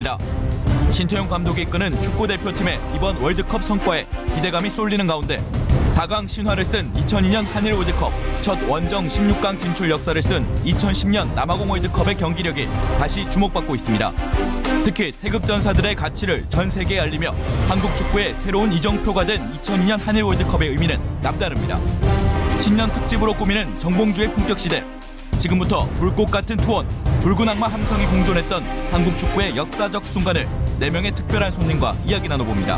있습니다. 신태용 감독이 이끄는 축구대표팀의 이번 월드컵 성과에 기대감이 쏠리는 가운데 4강 신화를 쓴 2002년 한일 월드컵, 첫 원정 16강 진출 역사를 쓴 2010년 남아공 월드컵의 경기력이 다시 주목받고 있습니다. 특히 태극전사들의 가치를 전 세계에 알리며 한국 축구의 새로운 이정표가 된 2002년 한일 월드컵의 의미는 남다릅니다. 신년 특집으로 꾸미는 정봉주의 품격시대. 지금부터 불꽃 같은 투혼, 붉은 악마 함성이 공존했던 한국 축구의 역사적 순간을 4명의 특별한 손님과 이야기 나눠봅니다.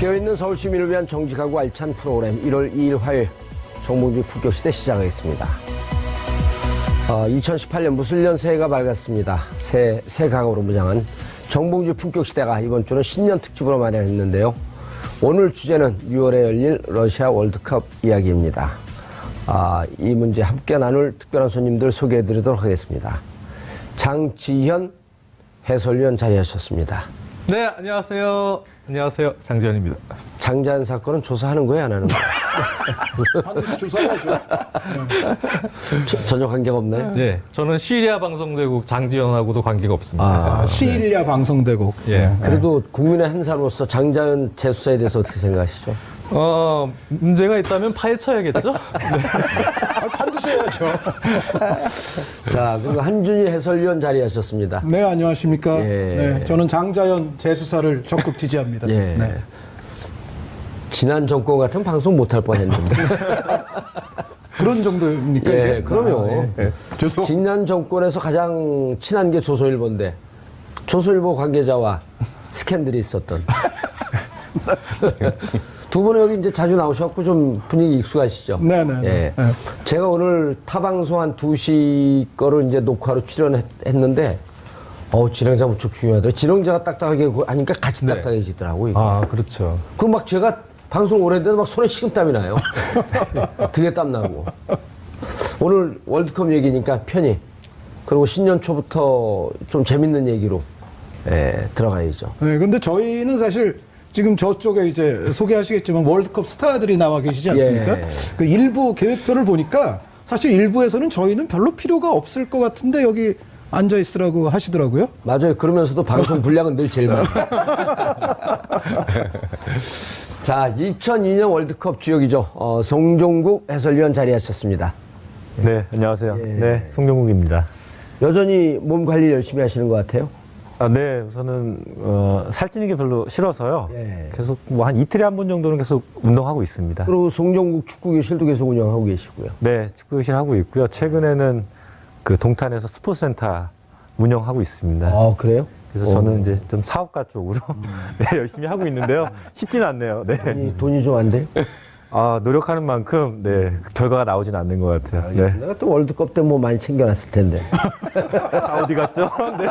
깨어있는 서울 시민을 위한 정직하고 알찬 프로그램 1월 2일 화요일 정봉주의 품격시대 시작하겠습니다. 2018년 무술년 새해가 밝았습니다. 새 강으로 무장한 정봉주 품격시대가 이번 주는 신년 특집으로 마련했는데요. 오늘 주제는 6월에 열릴 러시아 월드컵 이야기입니다. 이 문제 함께 나눌 특별한 손님들 소개해드리도록 하겠습니다. 장지현 해설위원 자리하셨습니다. 네, 안녕하세요. 안녕하세요. 장지현입니다. 장자연 사건은 조사하는 거예요, 안 하는 거예요? 반드시 조사해야죠. 전혀 관계가 없나요? 네, 저는 시리아 방송대국 장지현하고도 관계가 없습니다. 시일리아 방송대국. 예. 그래도 국민의 한 사람으로서 장자연 재수사에 대해서 어떻게 생각하시죠? 문제가 있다면 파헤쳐야겠죠? 반드시 해야죠. 자, 그리고 한준희 해설위원 자리하셨습니다. 네, 안녕하십니까. 예. 네, 저는 장자연 재수사를 적극 지지합니다. 예. 네. 지난 정권 같은 방송 못할 뻔했는데. 그런 정도입니까? 예, 이게? 그럼요. 죄송. 지난 정권에서 가장 친한 게 조선일보인데 조선일보 관계자와 스캔들이 있었던. 두 분은 여기 이제 자주 나오셔갖고 좀 분위기 익숙하시죠? 네네. 예. 네. 제가 오늘 타방송 한 2시 거를 이제 녹화로 출연했는데, 진행자 무척 중요하더라고요. 진행자가 딱딱하게 하니까 같이 네. 딱딱해지더라고요. 그렇죠. 그럼 막 제가 방송 오래 했는데 막 손에 식은땀이 나요. 등에 땀 나고. 오늘 월드컵 얘기니까 편히. 그리고 신년 초부터 좀 재밌는 얘기로, 들어가야죠. 네, 근데 저희는 사실 지금 저쪽에 이제 소개하시겠지만 월드컵 스타들이 나와 계시지 않습니까? 예. 그 일부 계획표를 보니까 사실 일부에서는 저희는 별로 필요가 없을 것 같은데 여기 앉아 있으라고 하시더라고요. 맞아요. 그러면서도 방송 분량은 늘 제일 많아요. 자, 2002년 월드컵 주역이죠. 송종국 해설위원 자리하셨습니다. 네, 안녕하세요. 예. 네, 송정국입니다. 여전히 몸 관리 열심히 하시는 것 같아요. 네, 우선은 살찌는 게 별로 싫어서요. 예. 계속 뭐 한 이틀에 한 번 정도는 계속 운동하고 있습니다. 그리고 송종국 축구교실도 계속 운영하고 계시고요. 네, 축구교실 하고 있고요. 최근에는 그 동탄에서 스포츠센터 운영하고 있습니다. 그래요? 그래서 저는 이제 좀 사업가 쪽으로 네, 열심히 하고 있는데요. 쉽지는 않네요. 네. 돈이 좀 안 돼요? 노력하는 만큼 네, 결과가 나오진 않는 것 같아요. 알겠습니다. 내가 또 월드컵 때 뭐 많이 챙겨놨을 텐데. 어디 갔죠? 네.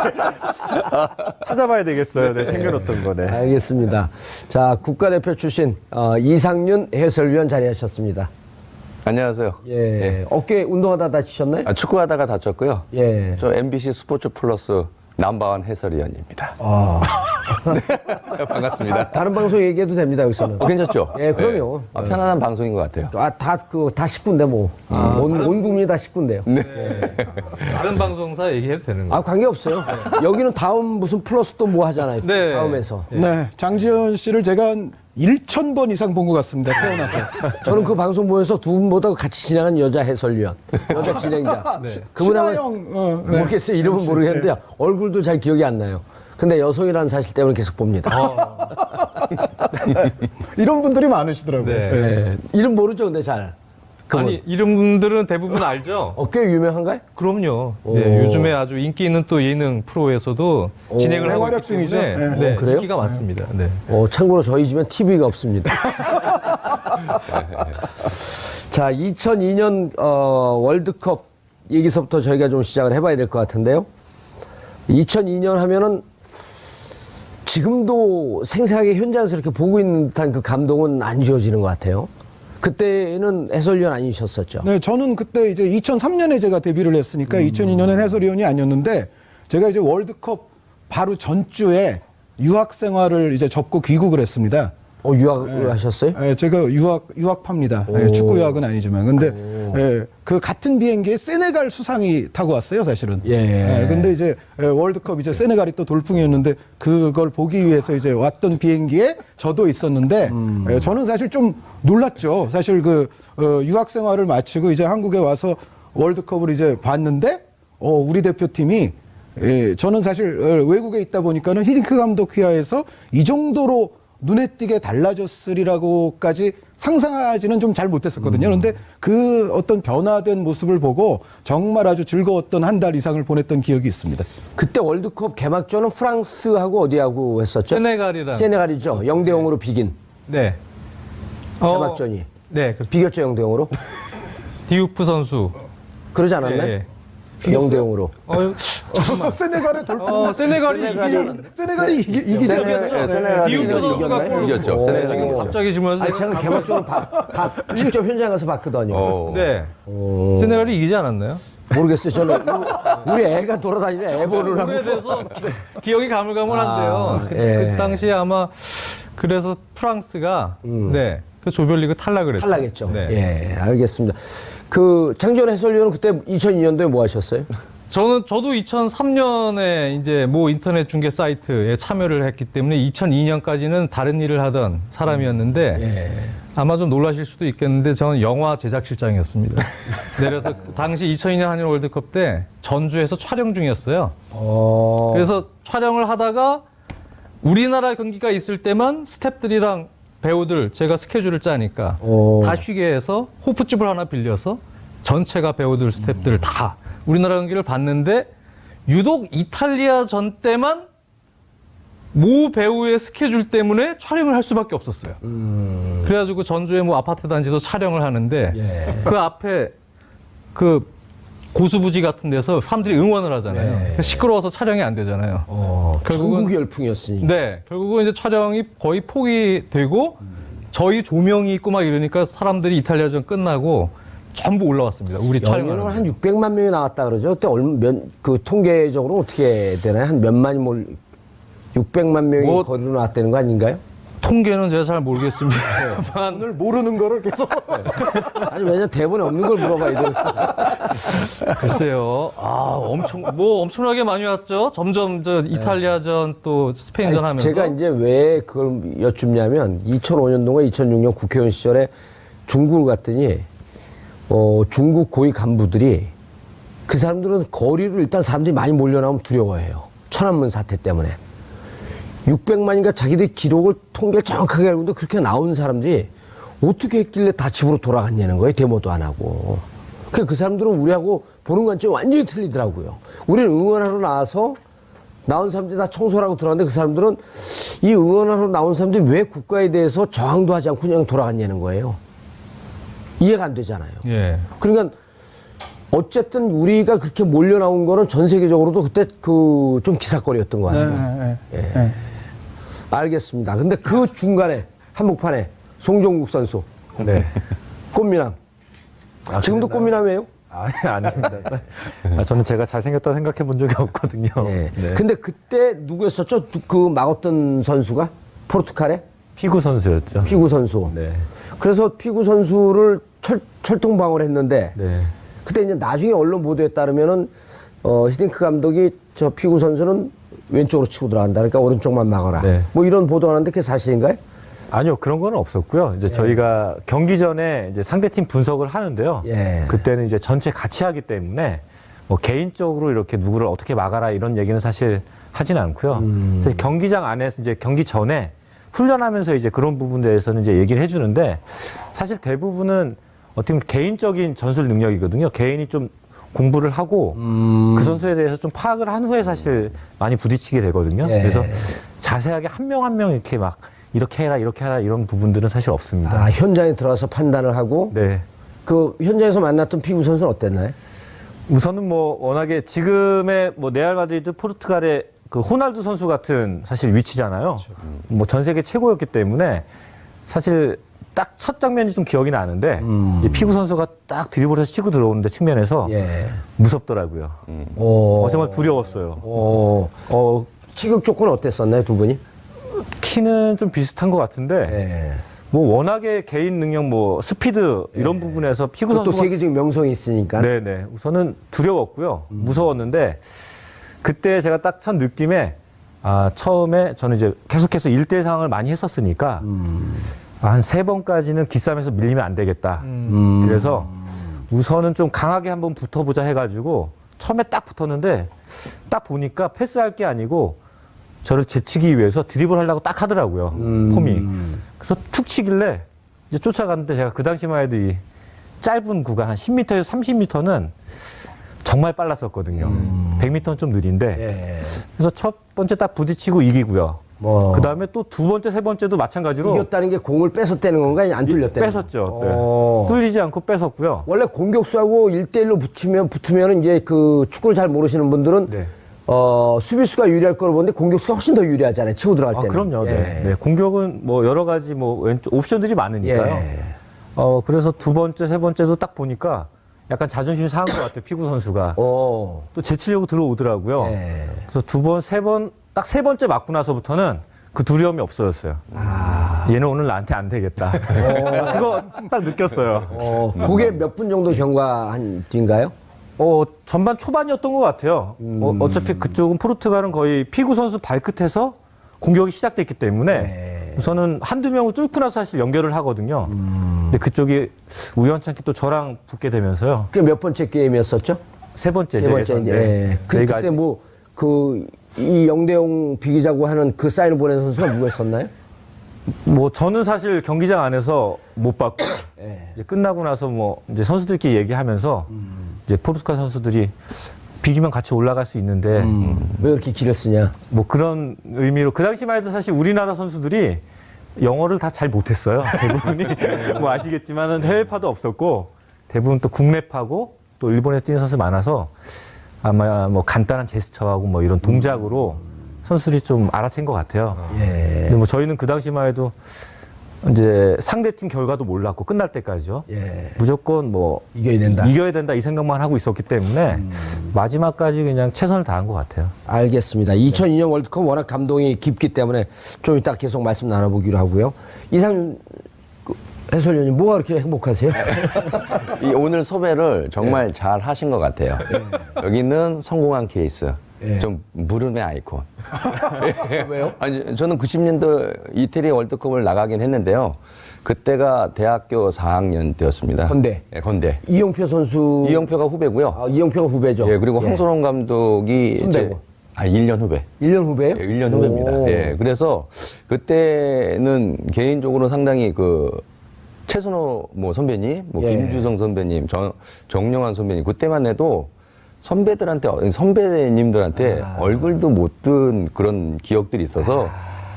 찾아봐야 되겠어요. 네, 챙겨뒀던 거. 네. 알겠습니다. 자, 국가대표 출신 이상윤 해설위원 자리하셨습니다. 안녕하세요. 예. 어깨 운동하다 다치셨나요? 축구하다가 다쳤고요. 예. 저 MBC 스포츠 플러스 넘버원 해설위원입니다. 네, 반갑습니다. 다른 방송 얘기해도 됩니다, 여기서는. 괜찮죠? 예, 그럼요. 네. 편안한 방송인 것 같아요. 다 식구인데 뭐. 온 국민이 다 식구인데요. 네. 다른 방송사 얘기해도 되는 거예요? 관계없어요. 여기는 다음 무슨 플러스 또 뭐 하잖아요. 네. 다음에서. 네, 장지현 씨를 제가 한 1,000번 이상 본 것 같습니다. 태어나서. 저는 그 방송 보면서 두 분보다 같이 진행한 여자 해설위원, 여자 진행자. 그분하고 신하영, 네. 모르겠어요. 이름은 모르겠는데 얼굴도 잘 기억이 안 나요. 근데 여성이라는 사실 때문에 계속 봅니다. 이런 분들이 많으시더라고요. 네. 예. 이름 모르죠, 근데 잘. 그분. 아니, 이름들은 대부분 알죠? 꽤 유명한가요? 그럼요. 네, 요즘에 아주 인기 있는 또 예능 프로에서도 진행을 하고 있기 맹활약중이죠. 때문에 네. 그래요? 인기가 많습니다. 네. 참고로 저희 집엔 TV가 없습니다. 자, 2002년 월드컵 얘기서부터 저희가 좀 시작을 해봐야 될 것 같은데요. 2002년 하면은 지금도 생생하게 현장에서 이렇게 보고 있는 듯한 그 감동은 안 지워지는 것 같아요. 그때는 해설위원 아니셨었죠? 네, 저는 그때 이제 2003년에 제가 데뷔를 했으니까 2002년엔 해설위원이 아니었는데 제가 이제 월드컵 바로 전주에 유학 생활을 이제 접고 귀국을 했습니다. 유학을 하셨어요? 예, 제가 유학파입니다. 예, 축구 유학은 아니지만. 근데 예, 그 같은 비행기에 세네갈 수상이 타고 왔어요, 사실은. 예. 근데 이제 월드컵 이제 세네갈이 또 돌풍이었는데 그걸 보기 위해서 이제 왔던 비행기에 저도 있었는데 예, 저는 사실 좀 놀랐죠. 사실 그 유학 생활을 마치고 이제 한국에 와서 월드컵을 이제 봤는데 우리 대표팀이 예, 저는 사실 외국에 있다 보니까는 히딩크 감독 휘하에서 이 정도로 눈에 띄게 달라졌으리라고까지 상상하지는 좀 잘 못했었거든요. 그런데 그 어떤 변화된 모습을 보고 정말 아주 즐거웠던 한 달 이상을 보냈던 기억이 있습니다. 그때 월드컵 개막전은 프랑스하고 어디하고 했었죠? 세네갈이랑. 세네갈이죠. 0대0으로 비긴 네. 개막전이. 네. 그렇죠. 비겼죠, 0대0으로? 디우프 선수. 그러지 않았나요? 예. 0대0으로. 세네갈의 돌풍. 세네갈이 이기지 세네갈이 디우프 선수가 골 이겼죠. 세네갈이 이겼죠. 갑자기 지면서 아니, 제가 개막전을 직접 현장 가서 봤거든요. 네. 세네갈이 이기지 않았나요? 모르겠어요. 저는 우리 애가 돌아다니는 애 보느라고. 오래돼서 기억이 가물가물한데요. 그 당시에 아마 그래서 프랑스가 네. 그 조별리그 탈락을 했죠. 탈락했죠. 네. 예, 알겠습니다. 그 장지원 해설위원은 그때 2002년도에 뭐 하셨어요? 저도 2003년에 이제 모 인터넷 중계 사이트에 참여를 했기 때문에 2002년까지는 다른 일을 하던 사람이었는데 아마 좀 놀라실 수도 있겠는데 저는 영화 제작실장이었습니다. 네, 그래서 당시 2002년 한일 월드컵 때 전주에서 촬영 중이었어요. 그래서 촬영을 하다가 우리나라 경기가 있을 때만 스태프들이랑 배우들 제가 스케줄을 짜니까 다 쉬게 해서 호프집을 하나 빌려서 전체가 배우들 스태프들 다 우리나라 경기를 봤는데 유독 이탈리아 전 때만 모 배우의 스케줄 때문에 촬영을 할 수밖에 없었어요. 그래가지고 전주에 뭐 아파트 단지에서 촬영을 하는데 그 앞에 그 고수부지 같은 데서 사람들이 응원을 하잖아요. 시끄러워서 촬영이 안 되잖아요. 전국 열풍이었으니까. 네, 결국은 이제 촬영이 거의 포기되고 저희 조명이 있고 막 이러니까 사람들이 이탈리아전 끝나고 전부 올라왔습니다. 우리 촬영을 한 600만 명이 나왔다 그러죠. 그때 그 통계적으로 어떻게 되나요? 한 몇만이 600만 명이 거리로 나왔다는 거 아닌가요? 통계는 제가 잘 모르겠습니다. 오늘 모르는 거를 계속. 아니 왜냐면 대본에 없는 걸 물어봐야 돼. 글쎄요. 엄청나게 많이 왔죠. 점점 저 이탈리아전 또 스페인전 하면서. 제가 이제 왜 그걸 여쭙냐면 2005년도가 2006년 국회의원 시절에 중국을 갔더니 중국 고위 간부들이 그 사람들은 거리로 일단 사람들이 많이 몰려나오면 두려워해요. 천안문 사태 때문에. 600만인가 자기들 기록을 통계를 정확하게 알고 있는데 그렇게 나온 사람들이 어떻게 했길래 다 집으로 돌아갔냐는 거예요. 데모도 안 하고. 그 사람들은 우리하고 보는 관점이 완전히 틀리더라고요. 우리는 응원하러 나와서 나온 사람들이 다 청소를 하고 들어갔는데 그 사람들은 이 응원하러 나온 사람들이 왜 국가에 대해서 저항도 하지 않고 그냥 돌아갔냐는 거예요. 이해가 안 되잖아요. 예. 그러니까 어쨌든 우리가 그렇게 몰려 나온 거는 전 세계적으로도 그때 좀 기사거리였던 것 같아요. 알겠습니다. 근데 그 중간에 한복판에 송종국 선수, 꽃미남. 지금도 꽃미남이에요? 아닙니다. 저는 제가 잘생겼다고 생각해 본 적이 없거든요. 네. 근데 그때 누구였었죠? 그 막었던 선수가? 포르투갈에? 피구 선수였죠. 피구 선수. 네. 그래서 피구 선수를 철통방어를 했는데 네. 그때 이제 나중에 언론 보도에 따르면은 히딩크 감독이 저 피구 선수는 왼쪽으로 치고 들어간다. 그러니까 오른쪽만 막아라. 네. 뭐 이런 보도하는데 그게 사실인가요? 아니요, 그런 건 없었고요. 이제 저희가 경기 전에 이제 상대팀 분석을 하는데요. 그때는 이제 전체 같이 하기 때문에 뭐 개인적으로 이렇게 누구를 어떻게 막아라 이런 얘기는 사실 하지는 않고요. 사실 경기장 안에서 이제 경기 전에 훈련하면서 이제 그런 부분에 대해서는 이제 얘기를 해주는데 사실 대부분은 어떻게 보면 개인적인 전술 능력이거든요. 개인이 좀 공부를 하고 그 선수에 대해서 좀 파악을 한 후에 사실 많이 부딪히게 되거든요. 그래서 자세하게 한 명 한 명 이렇게 막 이렇게 해라 이렇게 해라 이런 부분들은 사실 없습니다. 현장에 들어가서 판단을 하고 그 현장에서 만났던 피구 선수는 어땠나요? 우선은 뭐 워낙에 지금의 뭐 레알 마드리드 포르투갈의 그 호날두 선수 같은 사실 위치잖아요. 뭐 전 세계 최고였기 때문에 사실 딱 첫 장면이 좀 기억이 나는데 이제 피구 선수가 딱 드리블해서 치고 들어오는데 측면에서 무섭더라고요. 정말 두려웠어요. 체격 조건은 어땠었나요, 두 분이? 키는 좀 비슷한 것 같은데 뭐 워낙에 개인 능력, 뭐 스피드 이런 부분에서 피구 또 선수가 세계적인 명성이 있으니까. 네네 우선은 두려웠고요. 무서웠는데 그때 제가 딱 첫 느낌에 처음에 저는 이제 계속해서 1대 상황을 많이 했었으니까 한 3번까지는 기싸움에서 밀리면 안 되겠다. 그래서 우선은 좀 강하게 한번 붙어보자 해가지고 처음에 딱 붙었는데 딱 보니까 패스할 게 아니고 저를 제치기 위해서 드리블 하려고 딱 하더라고요. 폼이. 그래서 툭 치길래 이제 쫓아갔는데 제가 그 당시만 해도 이 짧은 구간 한 10m에서 30m는 정말 빨랐었거든요. 100m는 좀 느린데. 그래서 첫 번째 딱 부딪히고 이기고요. 그 다음에 또 두 번째, 세 번째도 마찬가지로. 이겼다는 게 공을 뺏었다는 건가? 안 뚫렸다는 뺏었죠. 네. 뚫리지 않고 뺏었고요. 원래 공격수하고 1대1로 붙으면 이제 그 축구를 잘 모르시는 분들은 네. 수비수가 유리할 거로 보는데 공격수가 훨씬 더 유리하잖아요. 치고 들어갈 때는. 그럼요. 네. 네. 공격은 뭐 여러 가지 뭐 왼쪽 옵션들이 많으니까요. 그래서 두 번째, 세 번째도 딱 보니까 약간 자존심이 상한 것 같아요. 피구 선수가. 또 제치려고 들어오더라고요. 그래서 두 번, 세 번, 딱 세 번째 맞고 나서부터는 그 두려움이 없어졌어요. 얘는 오늘 나한테 안 되겠다. 그거 딱 느꼈어요. 그게 몇 분 정도 경과한 뒤인가요? 전반 초반이었던 것 같아요. 어차피 그쪽은 포르투갈은 거의 피구 선수 발끝에서 공격이 시작됐기 때문에 우선은 한두 명을 뚫고 나서 사실 연결을 하거든요. 근데 그쪽이 우연찮게 또 저랑 붙게 되면서요. 그게 몇 번째 게임이었었죠? 세 번째. 세 번째. 그때 뭐 이 영대용 비기자고 하는 그 사인을 보낸 선수가 누구였었나요? 뭐 저는 사실 경기장 안에서 못 봤고 이제 끝나고 나서 뭐 이제 선수들끼리 얘기하면서 이제 포르투갈 선수들이 비기면 같이 올라갈 수 있는데 왜 이렇게 길을 쓰냐? 뭐 그런 의미로 그 당시만 해도 사실 우리나라 선수들이 영어를 다 잘 못했어요. 대부분이 뭐 아시겠지만은 해외파도 없었고 대부분 또 국내파고 또 일본에 뛰는 선수 많아서 아마 뭐 간단한 제스처하고 뭐 이런 동작으로 선수들이 좀 알아챈 것 같아요. 근데 뭐 저희는 그 당시만 해도 이제 상대팀 결과도 몰랐고 끝날 때까지요. 무조건 뭐 이겨야 된다 이 생각만 하고 있었기 때문에 마지막까지 그냥 최선을 다한 것 같아요. 알겠습니다. 2002년 월드컵 워낙 감동이 깊기 때문에 좀 이따 계속 말씀 나눠보기로 하고요. 이상윤 해설위원님 뭐가 그렇게 행복하세요? 오늘 섭외를 정말 잘 하신 것 같아요. 여기는 성공한 케이스. 좀 물음의 아이콘. 왜요? 아니, 저는 90년도 이태리 월드컵을 나가긴 했는데요. 그때가 대학교 4학년 때였습니다. 건대. 예, 건대. 이영표 선수. 이영표가 후배고요. 이영표가 후배죠. 예, 그리고 황선홍 감독이 선배고. 1년 후배. 1년 후배예요? 예, 1년 후배입니다. 예, 그래서 그때는 개인적으로 상당히 최순호 뭐 선배님, 뭐 김주성 선배님, 정영환 선배님 그때만 해도 선배님들한테 얼굴도 못 든 그런 기억들이 있어서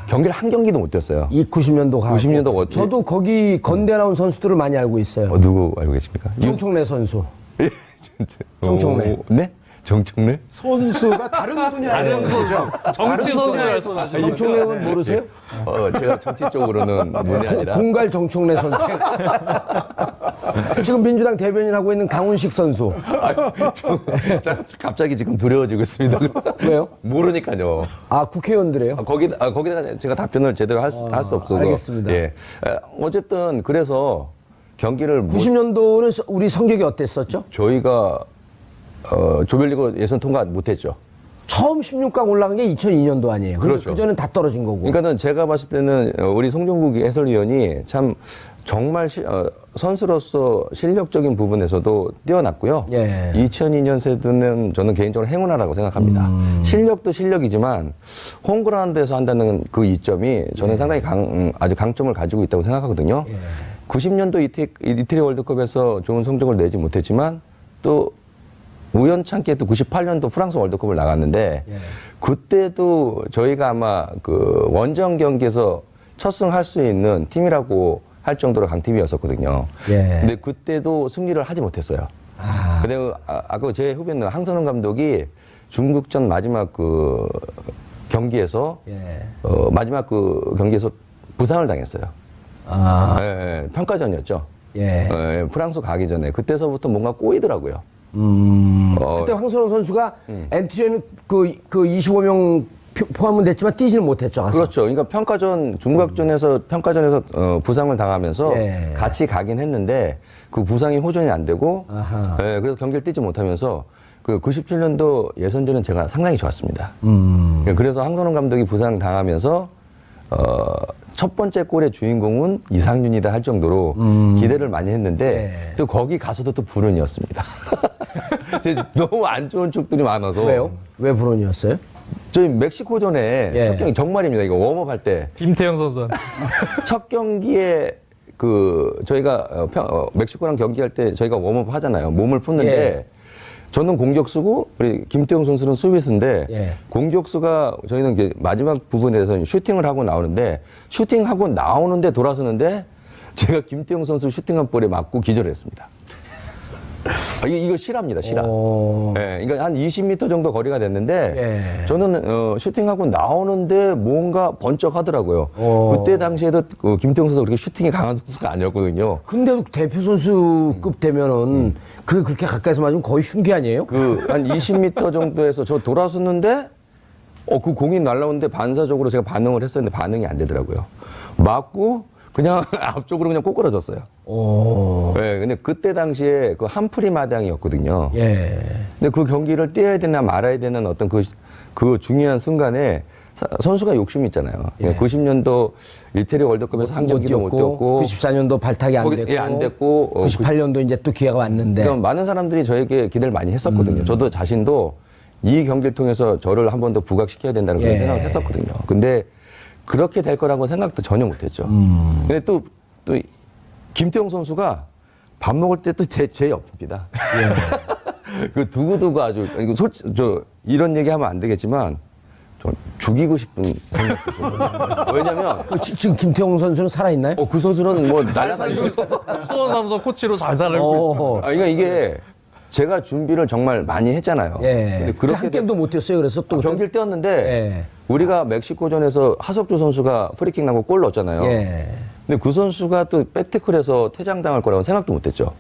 경기를 한 경기도 못 뛰었어요. 이 90년도 가고. 90년도 저도 거기 건대 나온 선수들을 많이 알고 있어요. 누구 알고 계십니까? 정청래 선수. 정청래. 네? 정청래? 선수가 다른 분야의 선수죠. 정치 선수였어. 정청래는 모르세요? 제가 정치 쪽으로는 문이 아니라. 공갈 정청래 선수. 지금 민주당 대변인 하고 있는 강훈식 선수. 갑자기 지금 두려워지고 있습니다. 왜요? 모르니까요. 국회의원들이에요? 거기다가 제가 답변을 제대로 할 수 없어서. 알겠습니다. 예. 어쨌든 그래서 경기를 90년도는 우리 성적이 어땠었죠? 저희가 조별리그 예선 통과 못했죠. 처음 16강 올라간 게 2002년도 아니에요. 그렇죠. 그전엔 다 떨어진 거고. 그러니까는 제가 봤을 때는 우리 송정국 해설위원이 참 정말 선수로서 실력적인 부분에서도 뛰어났고요. 2002년 세대는 저는 개인적으로 행운하라고 생각합니다. 실력도 실력이지만 홈그라운드에서 한다는 그 이점이 저는 상당히 아주 강점을 가지고 있다고 생각하거든요. 90년도 이태리 월드컵에서 좋은 성적을 내지 못했지만 또 우연찮게 또 98년도 프랑스 월드컵을 나갔는데 그때도 저희가 아마 그 원정 경기에서 첫승할 수 있는 팀이라고 할 정도로 강팀이었었거든요. 근데 그때도 승리를 하지 못했어요. 근데 아까 제 후배는 황선홍 감독이 중국전 마지막 그 경기에서 마지막 그 경기에서 부상을 당했어요. 평가전이었죠. 프랑스 가기 전에 그때서부터 뭔가 꼬이더라고요. 그때 황선홍 선수가 엔트리는 그 25명 포함은 됐지만 뛰지는 못했죠. 가서. 그렇죠. 그러니까 중각전에서 평가전에서 부상을 당하면서 예. 같이 가긴 했는데 그 부상이 호전이 안 되고 예, 그래서 경기를 뛰지 못하면서 그 97년도 예선전은 제가 상당히 좋았습니다. 그래서 황선홍 감독이 부상 당하면서 첫 번째 골의 주인공은 이상윤이다 할 정도로 기대를 많이 했는데 예. 또 거기 가서도 또 불운이었습니다. 너무 안 좋은 쪽들이 많아서. 왜요? 왜 불운이었어요? 저희 멕시코전에 예. 첫 경기 정말입니다. 이거 웜업 할 때. 김태형 선수. 첫 경기에 저희가 멕시코랑 경기할 때 저희가 웜업 하잖아요. 몸을 푸는데 예. 저는 공격수고 우리 김태형 선수는 수비수인데 예. 공격수가 저희는 이제 마지막 부분에서 슈팅을 하고 나오는데 슈팅하고 나오는데 돌아서는데 제가 김태형 선수 슈팅한 볼에 맞고 기절을 했습니다. 이거 실화입니다, 실화. 예, 그러니까 한 20m 정도 거리가 됐는데 예. 저는 슈팅하고 나오는데 뭔가 번쩍 하더라고요. 그때 당시에도 김태형 선수가 그렇게 슈팅이 강한 선수가 아니었거든요. 근데도 대표 선수급 되면은 그게 그렇게 가까이서 맞으면 거의 흉기 아니에요? 한 20m 정도에서 저 돌아섰는데 그 공이 날라오는데 반사적으로 제가 반응을 했었는데 반응이 안 되더라고요. 맞고 그냥 앞쪽으로 그냥 꼬꾸라졌어요. 네, 근데 그때 당시에 그 한프리 마당이었거든요. 예. 근데 그 경기를 뛰어야 되나 말아야 되는 어떤 그 중요한 순간에 선수가 욕심이 있잖아요. 예. 90년도 이태리 월드컵에서 한 경기도 못 뛰었고 94년도 발탁이 안 됐고, 안 됐고 98년도 이제 또 기회가 왔는데 그러니까 많은 사람들이 저에게 기대를 많이 했었거든요. 저도 자신도 이 경기를 통해서 저를 한 번 더 부각시켜야 된다는 그런 예. 생각을 했었거든요. 근데 그렇게 될 거라고 생각도 전혀 못했죠. 근데 또 김태형 선수가 밥 먹을 때 또 제 옆입니다. 그 두고두고 아주 이런 얘기하면 안 되겠지만 좀 죽이고 싶은 생각도 좀. 왜냐면 지금 김태형 선수는 살아있나요? 그 선수는 뭐 날아다니죠. 수원 삼성 코치로 잘 살고 있어요. 그러니까 이게 제가 준비를 정말 많이 했잖아요. 예. 근데 그렇게 한 게임도 못 뛰었어요. 그래서 또 경기를 뛰었는데 예. 우리가 멕시코전에서 하석주 선수가 프리킥 나고 골 넣었잖아요. 예. 근데 그 선수가 또 백태클에서 퇴장당할 거라고 생각도 못했죠.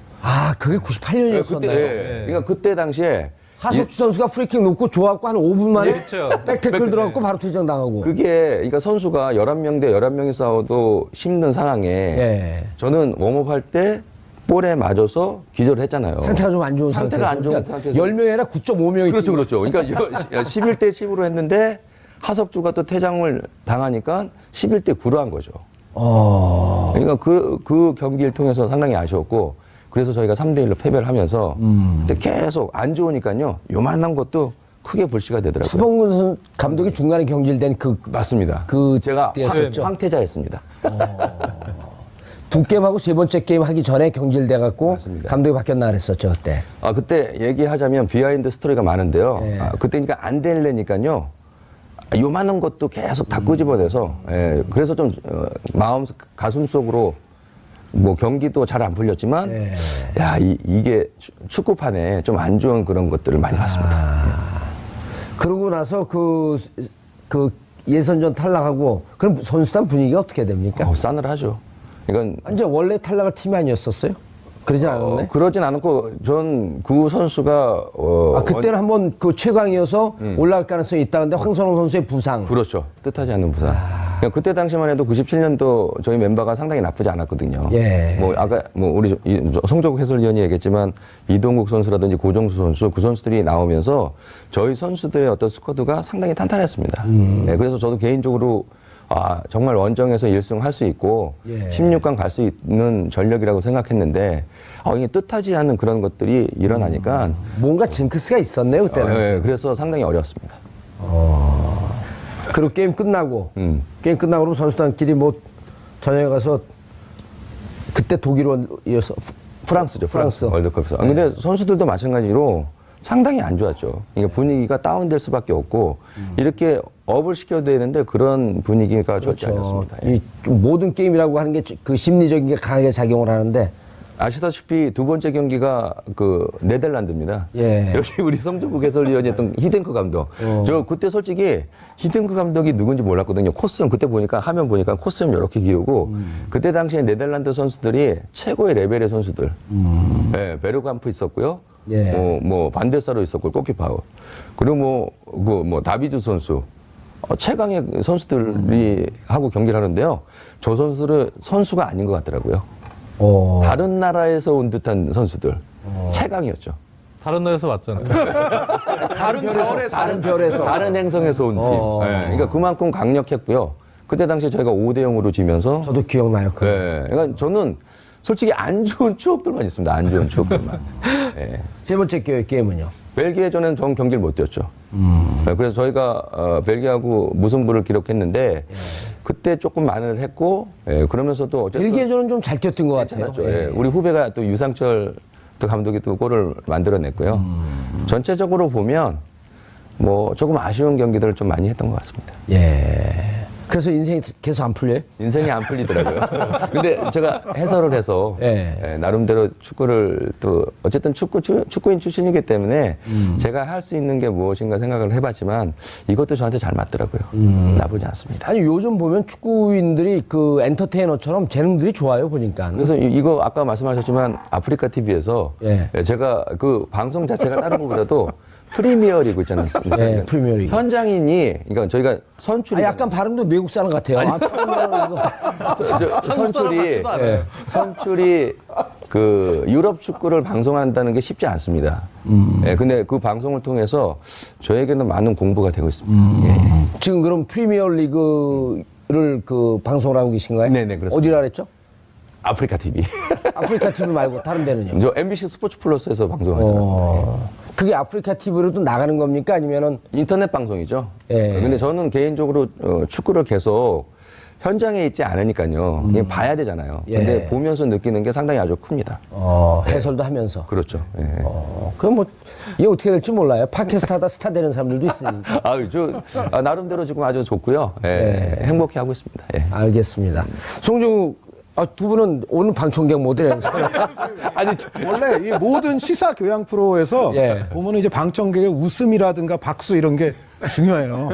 그게 98년이었었나요? 그때, 그러니까 그때 당시에 하석주 선수가 프리킥 놓고 좋았고 한 5분 만에 그렇죠. 백태클 들어갔고 바로 퇴장당하고. 그게 그러니까 선수가 11명 대 11명이 싸워도 힘든 상황에 예. 저는 웜업할 때 볼에 맞아서 기절을 했잖아요. 상태가 좀 안 좋은 상태가 안 좋은 그러니까 상태에서 10명이 아니라 9.5명이 그렇죠, 그렇죠. 그러니까 11대 10으로 했는데 하석주가 또 퇴장을 당하니까 11대 9로 한 거죠. 그러니까 그 경기를 통해서 상당히 아쉬웠고 그래서 저희가 3대 1로 패배를 하면서 그때 계속 안 좋으니까요. 요만한 것도 크게 불씨가 되더라고요. 차범근 감독이 중간에 경질된 맞습니다. 제가 때였었죠. 황태자였습니다. 두 게임하고 세 번째 게임 하기 전에 경질돼 갖고 맞습니다. 감독이 바뀌었나 그랬었죠 그때. 그때 얘기하자면 비하인드 스토리가 많은데요. 예. 그때 그러니까 안 되려니까요. 요만한 것도 계속 다 끄집어내서 그래서 좀 가슴 속으로 뭐 경기도 잘 안 풀렸지만 예. 야 이게 축구판에 좀 안 좋은 그런 것들을 많이 봤습니다. 그러고 나서 그 예선전 탈락하고 그럼 선수단 분위기가 어떻게 됩니까? 싸늘하죠. 이건 이제 원래 탈락할 팀이 아니었었어요? 그러진 않았네. 그러진 않았고 전 그 선수가 그때는 한번 그 최강이어서 올라갈 가능성이 있다는데 황선홍 선수의 부상. 그렇죠. 뜻하지 않는 부상. 그러니까 그때 당시만 해도 97년도 저희 멤버가 상당히 나쁘지 않았거든요. 예. 뭐 아까 뭐 우리 송정국 해설위원이 얘기했지만 이동국 선수라든지 고정수 선수 그 선수들이 나오면서 저희 선수들의 어떤 스쿼드가 상당히 탄탄했습니다. 네, 그래서 저도 개인적으로 정말 원정에서 1승 할 수 있고 16강 갈 수 있는 전력이라고 생각했는데 이게 뜻하지 않은 그런 것들이 일어나니까 뭔가 징크스가 있었네요 그때는. 네, 그래서 상당히 어려웠습니다. 그리고 게임 끝나고 그러면 선수단끼리 뭐 저녁에 가서 그때 독일이어서 프랑스죠. 프랑스. 월드컵에서. 근데 선수들도 마찬가지로 상당히 안 좋았죠. 그러니까 분위기가 다운될 수밖에 없고 이렇게 업을 시켜야 되는데 그런 분위기가 좋지 않았습니다. 모든 게임이라고 하는 게 그 심리적인 게 강하게 작용을 하는데 아시다시피 두 번째 경기가 그 네덜란드입니다. 예. 여기 우리 성종국 해설위원이 했던 히덴크 감독. 저 그때 솔직히 히덴크 감독이 누군지 몰랐거든요. 코스염 그때 보니까 화면 보니까 코스염 이렇게 기우고 그때 당시에 네덜란드 선수들이 최고의 레벨의 선수들. 네, 베르캄프 있었고요. 예. 뭐 반데사로 있었고 골키파워. 그리고 뭐 다비드 선수. 최강의 선수들이 하고 경기를 하는데요. 저 선수는 선수가 아닌 것 같더라고요. 다른 나라에서 온 듯한 선수들. 최강이었죠. 다른 나라에서 왔잖아요. 다른 별에서. 다른 행성에서 온 팀. 네, 그러니까 그만큼 강력했고요. 그때 당시에 저희가 5대0으로 지면서. 저도 기억나요. 네, 그러니까 저는 솔직히 안 좋은 추억들만 있습니다. 안 좋은 추억들만. 네. 세 번째 게임은요? 벨기에전에는 전 경기를 못 뛰었죠. 네, 그래서 저희가 벨기에하고 무승부를 기록했는데 그때 조금 만회를 했고 그러면서도 어쨌든 벨기에전은 좀 잘 뛰었던 것 같아요. 예, 우리 후배가 또 유상철 감독이 또 골을 만들어냈고요. 전체적으로 보면 뭐 조금 아쉬운 경기들을 좀 많이 했던 것 같습니다. 예. 그래서 인생이 계속 안 풀려요? 인생이 안 풀리더라고요. 근데 제가 해설을 해서 나름대로 축구를 또 어쨌든 축구인 출신이기 때문에 제가 할 수 있는 게 무엇인가 생각을 해봤지만 이것도 저한테 잘 맞더라고요. 나쁘지 않습니다. 아니 요즘 보면 축구인들이 그 엔터테이너처럼 재능들이 좋아요 보니까. 그래서 이거 아까 말씀하셨지만 아프리카 TV에서 제가 그 방송 자체가 다른 것보다도 프리미어 리그 있지 않습니까? 네, 프리미어 리그. 현장인이, 그러니까 저희가 선출이. 약간 발음도 외국 사람 같아요. 선출이 그 유럽 축구를 방송한다는 게 쉽지 않습니다. 근데 그 방송을 통해서 저에게는 많은 공부가 되고 있습니다. 지금 그럼 프리미어 리그를 그 방송을 하고 계신가요? 네네, 그렇습니다. 어디라 그랬죠? 아프리카 TV. 아프리카 TV 말고 다른 데는요? 저 MBC 스포츠 플러스에서 방송하잖아요. 그게 아프리카 TV로도 나가는 겁니까? 아니면은? 인터넷 방송이죠. 근데 저는 개인적으로 축구를 계속 현장에 있지 않으니까요. 그냥 봐야 되잖아요. 근데 보면서 느끼는 게 상당히 아주 큽니다. 해설도 하면서. 그렇죠. 그럼 뭐, 이게 어떻게 될지 몰라요. 팟캐스트 하다 스타 되는 사람들도 있으니까. 나름대로 지금 아주 좋고요. 행복해 하고 있습니다. 알겠습니다. 송중우, 두 분은 오늘 방청객 모델이에요. 아니, 원래 이 모든 시사 교양 프로에서 보면 이제 방청객의 웃음이라든가 박수 이런 게 중요해요.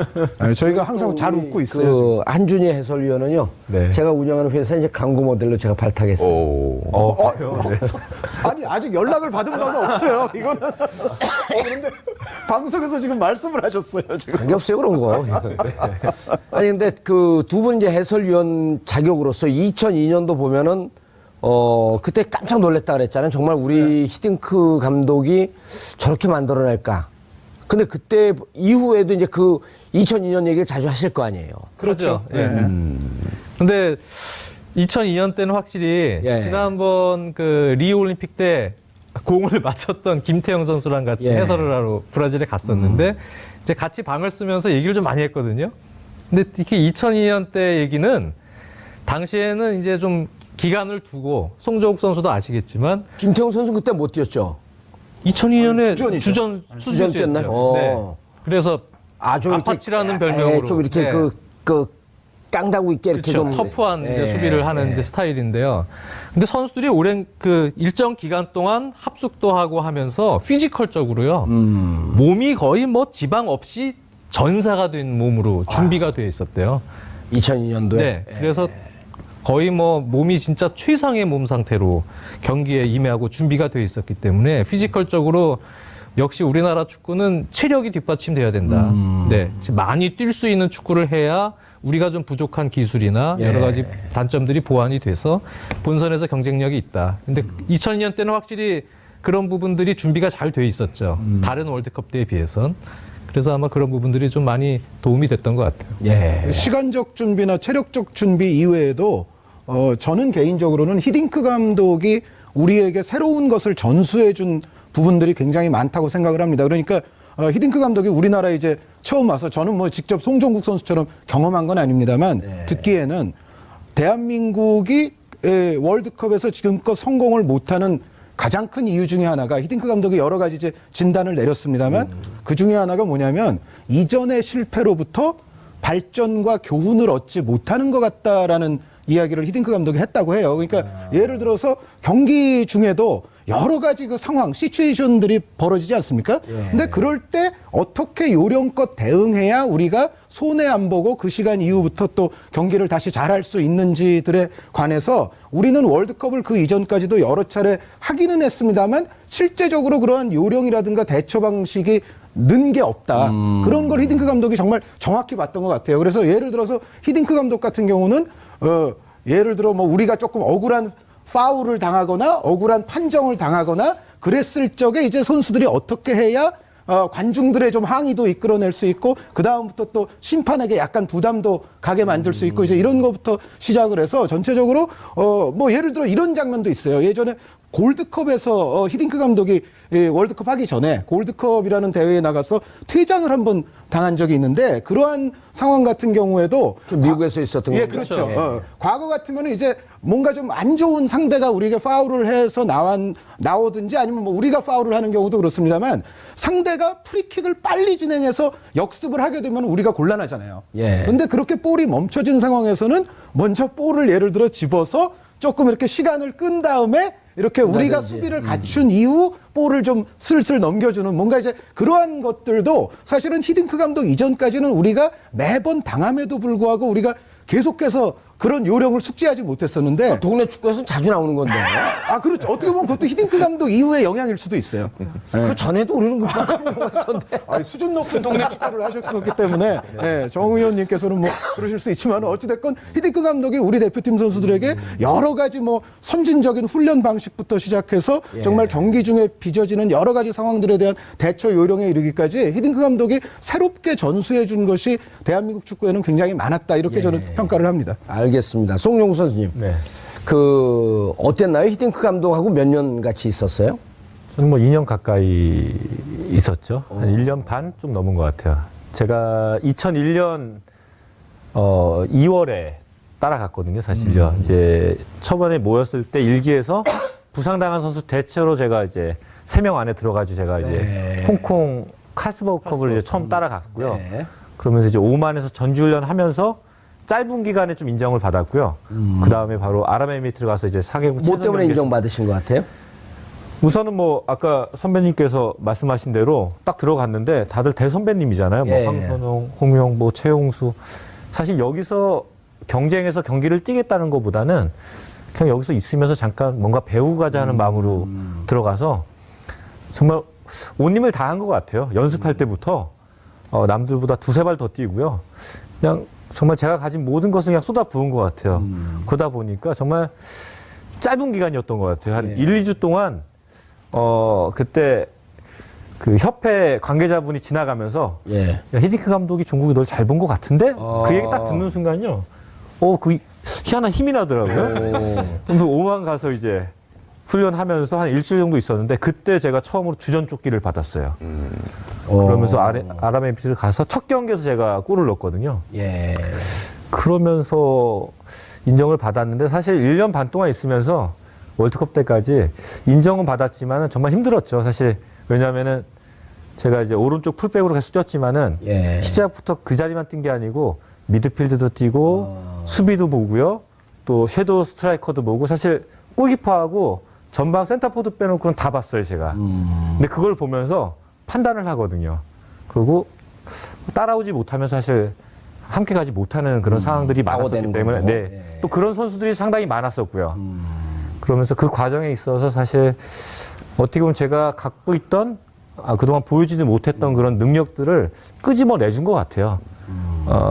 저희가 항상 잘 웃고 있어요. 그 한준희 해설위원은요. 제가 운영하는 회사에 이제 광고 모델로 제가 발탁했어요. 아니, 아직 연락을 받은 바가 없어요. 이거는. 그런데 방송에서 지금 말씀을 하셨어요. 지금. 관계없어요, 그런 거. 아니, 근데 그 두 분 이제 해설위원 자격으로서 2002년도 보면은 그때 깜짝 놀랐다 그랬잖아요. 정말 우리 히딩크 감독이 저렇게 만들어낼까. 근데 그때 이후에도 이제 그 2002년 얘기를 자주 하실 거 아니에요. 그렇죠. 근데 2002년 때는 확실히 지난번 그 리우 올림픽 때 공을 맞췄던 김태형 선수랑 같이 해설을 하러 브라질에 갔었는데 이제 같이 방을 쓰면서 얘기를 좀 많이 했거든요. 근데 특히 2002년 때 얘기는 당시에는 이제 좀 기간을 두고 송정욱 선수도 아시겠지만 김태형 선수 그때 못 뛰었죠. 2002년에 주전 뛰었나요? 네. 그래서 아파치라는 별명으로 좀 이렇게 그 깡다구 있게 이렇게 그렇죠. 좀 터프한 이제 수비를 하는 이제 스타일인데요. 근데 선수들이 오랜 그 일정 기간 동안 합숙도 하고 하면서 피지컬적으로요. 몸이 거의 뭐 지방 없이 전사가 된 몸으로 준비가 돼 있었대요. 2002년도에. 네. 그래서 거의 뭐 몸이 진짜 최상의 몸 상태로 경기에 임하고 준비가 돼 있었기 때문에 피지컬적으로 역시 우리나라 축구는 체력이 뒷받침돼야 된다. 네. 많이 뛸 수 있는 축구를 해야 우리가 좀 부족한 기술이나 여러 가지 단점들이 보완이 돼서 본선에서 경쟁력이 있다. 근데 2002년 때는 확실히 그런 부분들이 준비가 잘 돼 있었죠. 다른 월드컵 때에 비해선. 그래서 아마 그런 부분들이 좀 많이 도움이 됐던 것 같아요. 시간적 준비나 체력적 준비 이외에도 저는 개인적으로는 히딩크 감독이 우리에게 새로운 것을 전수해준 부분들이 굉장히 많다고 생각을 합니다. 그러니까 히딩크 감독이 우리나라에 이제 처음 와서 저는 뭐 직접 송정국 선수처럼 경험한 건 아닙니다만 듣기에는 대한민국이 월드컵에서 지금껏 성공을 못하는 가장 큰 이유 중에 하나가 히딩크 감독이 여러 가지 이제 진단을 내렸습니다만 그 중에 하나가 뭐냐면 이전의 실패로부터 발전과 교훈을 얻지 못하는 것 같다라는 이야기를 히딩크 감독이 했다고 해요. 그러니까 예를 들어서 경기 중에도 여러 가지 그 상황, 시츄에이션들이 벌어지지 않습니까? 근데 그럴 때 어떻게 요령껏 대응해야 우리가 손해 안 보고 그 시간 이후부터 또 경기를 다시 잘할 수 있는지들에 관해서 우리는 월드컵을 그 이전까지도 여러 차례 하기는 했습니다만 실제적으로 그러한 요령이라든가 대처 방식이 는 게 없다. 그런 걸 히딩크 감독이 정말 정확히 봤던 것 같아요. 그래서 예를 들어서 히딩크 감독 같은 경우는 예를 들어 뭐 우리가 조금 억울한 파울을 당하거나 억울한 판정을 당하거나 그랬을 적에 이제 선수들이 어떻게 해야 관중들의 좀 항의도 이끌어낼 수 있고 그 다음부터 또 심판에게 약간 부담도 가게 만들 수 있고 이제 이런 것부터 시작을 해서 전체적으로 뭐 예를 들어 이런 장면도 있어요. 예전에 골드컵에서 히딩크 감독이 월드컵 하기 전에 골드컵이라는 대회에 나가서 퇴장을 한번 당한 적이 있는데 그러한 상황 같은 경우에도 미국에서 있었던 예, 거죠. 그렇죠. 예. 과거 같으면 이제 뭔가 좀 안 좋은 상대가 우리에게 파울을 해서 나오든지 아니면 뭐 우리가 파울을 하는 경우도 그렇습니다만 상대가 프리킥을 빨리 진행해서 역습을 하게 되면 우리가 곤란하잖아요. 예. 근데 그렇게 볼이 멈춰진 상황에서는 먼저 볼을 예를 들어 집어서 조금 이렇게 시간을 끈 다음에 이렇게 우리가 수비를 갖춘 이후 볼을 좀 슬슬 넘겨주는 뭔가 이제 그러한 것들도 사실은 히딩크 감독 이전까지는 우리가 매번 당함에도 불구하고 우리가 계속해서 그런 요령을 숙지하지 못했었는데 동네 축구에서는 자주 나오는 건데. 아 그렇죠. 어떻게 보면 그것도 히딩크 감독 이후의 영향일 수도 있어요. 그 전에도 우리는 그랬었는데. 아니, 수준 높은 동네 축구를 하셨기 때문에 예, 정 의원님께서는 뭐 그러실 수 있지만 어찌됐건 히딩크 감독이 우리 대표팀 선수들에게 여러 가지 뭐 선진적인 훈련 방식부터 시작해서 정말 경기 중에 빚어지는 여러 가지 상황들에 대한 대처 요령에 이르기까지 히딩크 감독이 새롭게 전수해 준 것이 대한민국 축구에는 굉장히 많았다 이렇게 저는 평가를 합니다. 알겠습니다. 송영구 선수님. 네. 어땠나요? 히딩크 감독하고 몇 년 같이 있었어요? 저는 뭐 2년 가까이 있었죠. 한 1년 반 좀 넘은 것 같아요. 제가 2001년 2월에 따라갔거든요, 사실요. 이제 초반에 모였을 때 일기에서 부상당한 선수 대체로 제가 이제 3명 안에 들어가지고 제가 이제 홍콩 카스버컵을 이제 처음 따라갔고요. 네. 그러면서 이제 오만에서 전지훈련 하면서 짧은 기간에 좀 인정을 받았고요. 그 다음에 바로 아랍에미리트를 가서 이제 4개국 뭐 때문에 인정받으신 것 같아요? 우선은 뭐 아까 선배님께서 말씀하신 대로 딱 들어갔는데 다들 대선배님이잖아요. 뭐 황선홍, 홍명보, 최용수. 사실 여기서 경쟁해서 경기를 뛰겠다는 것보다는 그냥 여기서 있으면서 잠깐 뭔가 배우고 가자 하는 마음으로 들어가서 정말 온 힘을 다한 것 같아요. 연습할 때부터 남들보다 두세 발 더 뛰고요. 그냥 정말 제가 가진 모든 것을 그냥 쏟아 부은 것 같아요. 그러다 보니까 정말 짧은 기간이었던 것 같아요. 한 1, 2주 동안 그때 그 협회 관계자분이 지나가면서 야, 히딩크 감독이 종국이 널 잘 본 것 같은데? 그 얘기 딱 듣는 순간요. 그 희한한 힘이 나더라고요. 그래서 오만 가서 이제 훈련하면서 한 일주일 정도 있었는데 그때 제가 처음으로 주전 조끼를 받았어요. 그러면서 아랍에미리트를 가서 첫 경기에서 제가 골을 넣었거든요. 그러면서 인정을 받았는데 사실 1년 반 동안 있으면서 월드컵 때까지 인정은 받았지만 정말 힘들었죠. 사실 왜냐하면은 제가 이제 오른쪽 풀백으로 계속 뛰었지만은 시작부터 그 자리만 뛴 게 아니고 미드필드도 뛰고 수비도 보고요. 또 섀도우 스트라이커도 보고 사실 골키퍼하고 전방 센터포드 빼놓고는 다 봤어요, 제가. 근데 그걸 보면서 판단을 하거든요. 그리고 따라오지 못하면 사실 함께 가지 못하는 그런 상황들이 많았었기 때문에 또 그런 선수들이 상당히 많았었고요. 그러면서 그 과정에 있어서 사실 어떻게 보면 제가 갖고 있던 그동안 보여주지 못했던 그런 능력들을 끄집어 내준 것 같아요.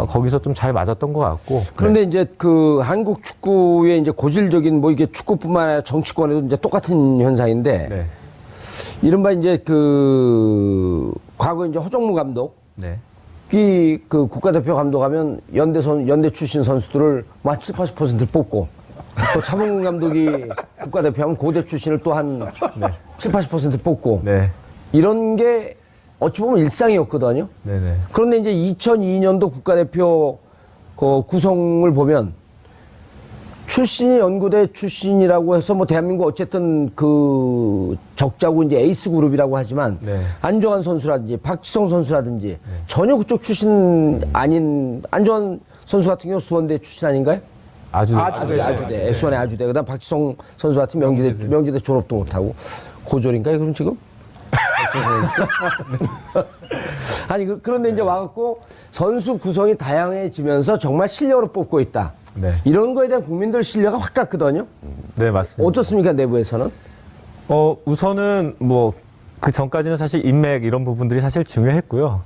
거기서 좀 잘 맞았던 것 같고. 그런데 이제 그 한국 축구의 이제 고질적인 뭐 이게 축구뿐만 아니라 정치권에도 이제 똑같은 현상인데 이른바 이제 그 과거 이제 허정무 감독 이 그 국가대표 감독하면 연대 출신 선수들을 뭐 한 70~80% 뽑고 또 차범근 감독이 국가대표하면 고대 출신을 또 한 70~80% 뽑고 이런 게 어찌 보면 일상이었거든요. 그런데 이제 2002년도 국가대표 그 구성을 보면 출신이 연고대 출신이라고 해서 뭐 대한민국 어쨌든 그 적자고 이제 에이스 그룹이라고 하지만 안정환 선수라든지 박지성 선수라든지 전혀 그쪽 출신 아닌 안정환 선수 같은 경우 수원대 출신 아닌가요? 아주대. 수원의 아주대. 그다음 박지성 선수 같은 명지대 졸업도 못하고 고졸인가요? 그럼 지금? 아니 그런데 이제 와갖고 선수 구성이 다양해지면서 정말 실력으로 뽑고 있다. 이런 거에 대한 국민들 신뢰가 확 갔거든요. 네, 맞습니다. 어떻습니까, 내부에서는? 우선은 뭐 그 전까지는 사실 인맥 이런 부분들이 사실 중요했고요.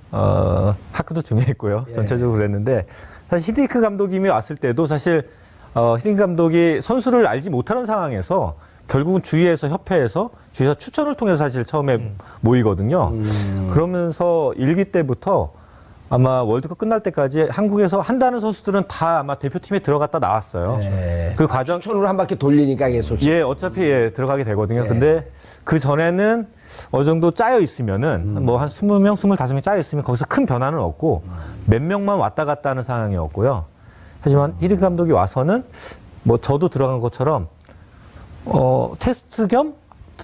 학교도 중요했고요. 전체적으로 그랬는데 사실 히딩크 감독님이 왔을 때도 사실 히딩크 감독이 선수를 알지 못하는 상황에서 결국은 주위에서 협회에서 주위에서 추천을 통해서 사실 처음에 모이거든요. 그러면서 1기 때부터 아마 월드컵 끝날 때까지 한국에서 한다는 선수들은 다 아마 대표팀에 들어갔다 나왔어요. 그 과정 추천으로 한 바퀴 돌리니까 계속. 예, 어차피 들어가게 되거든요. 근데 그 전에는 어느 정도 짜여 있으면은 뭐 한 20명, 25명 짜여 있으면 거기서 큰 변화는 없고 몇 명만 왔다 갔다 하는 상황이었고요. 하지만 히딩크 감독이 와서는 뭐 저도 들어간 것처럼 테스트 겸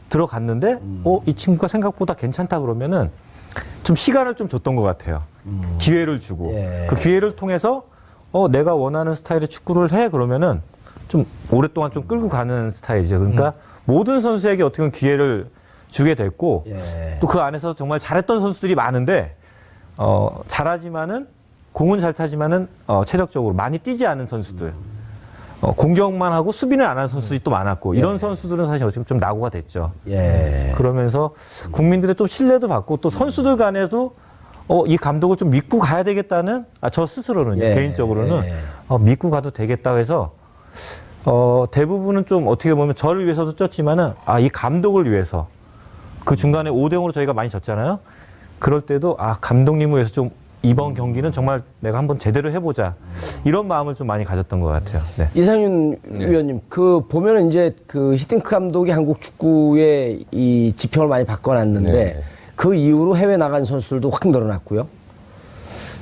들어갔는데 이 친구가 생각보다 괜찮다 그러면은 좀 시간을 좀 줬던 것 같아요. 기회를 주고 그 기회를 통해서 내가 원하는 스타일의 축구를 해 그러면은 좀 오랫동안 좀 끌고 가는 스타일이죠. 그러니까 모든 선수에게 어떻게 보면 기회를 주게 됐고 또 그 안에서 정말 잘했던 선수들이 많은데 잘하지만은 공은 잘 타지만은 체력적으로 많이 뛰지 않은 선수들. 공격만 하고 수비는 안 하는 선수들이 또 많았고 이런 선수들은 사실 어떻게 보면 좀 낙오가 됐죠. 그러면서 국민들의 또 신뢰도 받고 또 선수들 간에도 이 감독을 좀 믿고 가야 되겠다는 저 스스로는 개인적으로는 믿고 가도 되겠다 해서 대부분은 좀 어떻게 보면 저를 위해서도 쪘지만은 이 감독을 위해서 그 중간에 5대0으로 저희가 많이 졌잖아요. 그럴 때도 감독님을 위해서 좀 이번 경기는 정말 내가 한번 제대로 해보자 이런 마음을 좀 많이 가졌던 것 같아요. 네. 이상윤 위원님, 그 보면은 이제 그 히딩크 감독이 한국 축구의 이 지평을 많이 바꿔놨는데 그 이후로 해외 나간 선수들도 확 늘어났고요.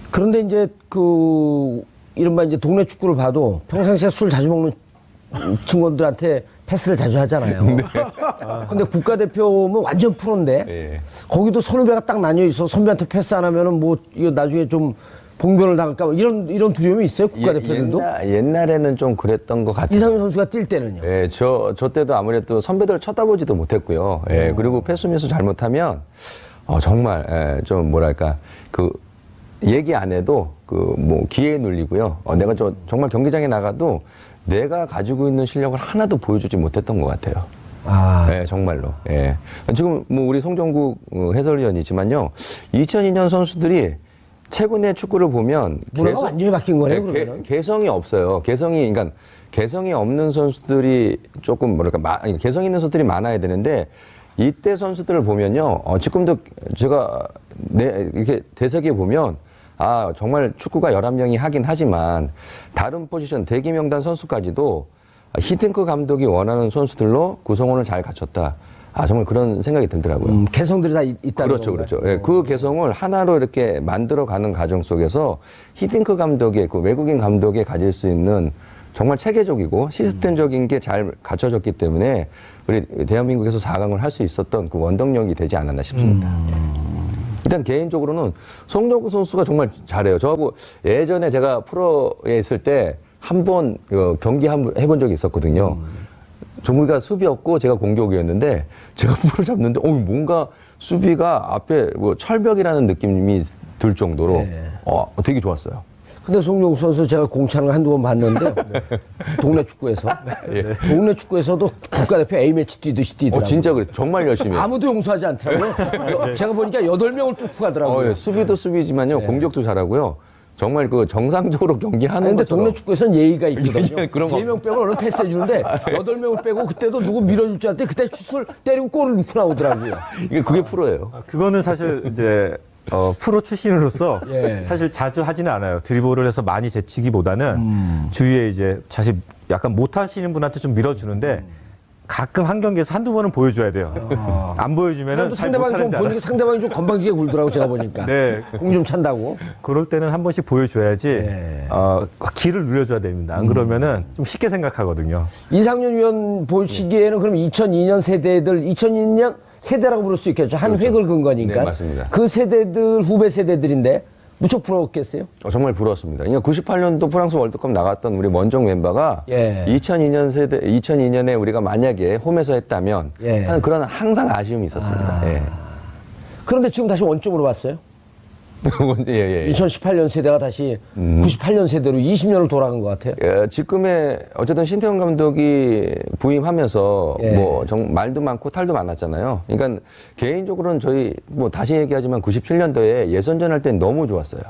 그런데 이제 그 이른바 이제 동네 축구를 봐도 평상시에 술 자주 먹는 친구들한테 패스를 자주 하잖아요. 근데 국가대표면 완전 프로인데 거기도 선후배가 딱 나뉘어 있어 선배한테 패스 안 하면은 뭐 이거 나중에 좀 봉변을 당할까 이런 두려움이 있어요 국가대표들도. 옛날에는 좀 그랬던 것 같아요. 이상윤 선수가 뛸 때는요. 저 때도 아무래도 선배들 쳐다보지도 못했고요. 그리고 패스미스 잘못하면 정말 좀 뭐랄까 그 얘기 안 해도 그 뭐 기회에 눌리고요. 내가 정말 경기장에 나가도 내가 가지고 있는 실력을 하나도 보여주지 못했던 것 같아요. 정말로. 지금 뭐 우리 송정국 해설위원이지만요. 2002년 선수들이 최근의 축구를 보면 문화가 완전히 바뀐 거네요. 그러면 개성이 없어요. 그러니까 개성이 없는 선수들이 조금 뭐랄까 개성 있는 선수들이 많아야 되는데 이때 선수들을 보면요. 지금도 제가 이렇게 대세기에 보면 정말 축구가 11명이 하긴 하지만 다른 포지션 대기 명단 선수까지도 히딩크 감독이 원하는 선수들로 구성원을 잘 갖췄다. 정말 그런 생각이 들더라고요. 개성들이 다 있다는 그렇죠, 그렇죠. 그 개성을 하나로 이렇게 만들어가는 과정 속에서 히딩크 감독의 그 외국인 감독이 가질 수 있는 정말 체계적이고 시스템적인 게 잘 갖춰졌기 때문에 우리 대한민국에서 4강을 할 수 있었던 그 원동력이 되지 않았나 싶습니다. 일단 개인적으로는 송정구 선수가 정말 잘해요. 저하고 예전에 제가 프로에 있을 때 한 번 경기 해본 적이 있었거든요. 종국이가 수비였고 제가 공격이었는데 제가 볼을 잡는데 뭔가 수비가 앞에 뭐 철벽이라는 느낌이 들 정도로 되게 좋았어요. 근데 송정국 선수 제가 공차는 한두 번 봤는데 동네 축구에서 동네 축구에서도 국가대표 A매치 뛰듯이 뛰더라고요. 진짜 그래. 정말 열심히 해요. 아무도 용서하지 않더라고요. 제가 보니까 8명을 뚫고 가더라고요. 수비도 수비지만요. 공격도 잘하고요. 정말 그 정상적으로 경기하는 근데 것처럼. 동네 축구에서는 예의가 있거든요. 그런 거. 3명 빼고 어느 패스해 주는데 8명을 빼고 그때도 누구 밀어줄 줄 알았더니 그때 슛을 때리고 골을 넣고 나오더라고요. 그게 프로예요. 그거는 사실 이제 프로 출신으로서 사실 자주 하지는 않아요. 드리블을 해서 많이 제치기보다는 주위에 이제 사실 약간 못하시는 분한테 좀 밀어주는데 가끔 한 경기에서 한두 번은 보여줘야 돼요. 안 보여주면은 상대방이 좀 보니까 상대방이 좀 건방지게 굴더라고 제가 보니까. 공 좀 찬다고. 그럴 때는 한 번씩 보여줘야지 기를 눌려줘야 됩니다. 안 그러면은 좀 쉽게 생각하거든요. 이상윤 위원 보시기에는 그럼 2002년 세대들 2002년 세대라고 부를 수 있겠죠. 한 획을 긋은 거니까. 네, 맞습니다. 그 세대들 후배 세대들인데 무척 부러웠겠어요? 정말 부러웠습니다. 그러니까 98년도 프랑스 월드컵 나갔던 우리 원정 멤버가 2002년 세대 2002년에 우리가 만약에 홈에서 했다면 하는 그런 항상 아쉬움이 있었습니다. 그런데 지금 다시 원점으로 왔어요? 예. 2018년 세대가 다시 98년 세대로 20년을 돌아간 것 같아요. 예, 지금의 어쨌든 신태용 감독이 부임하면서 예. 말도 많고 탈도 많았잖아요. 그러니까 개인적으로는 저희 다시 얘기하지만 97년도에 예선전 할 때 너무 좋았어요.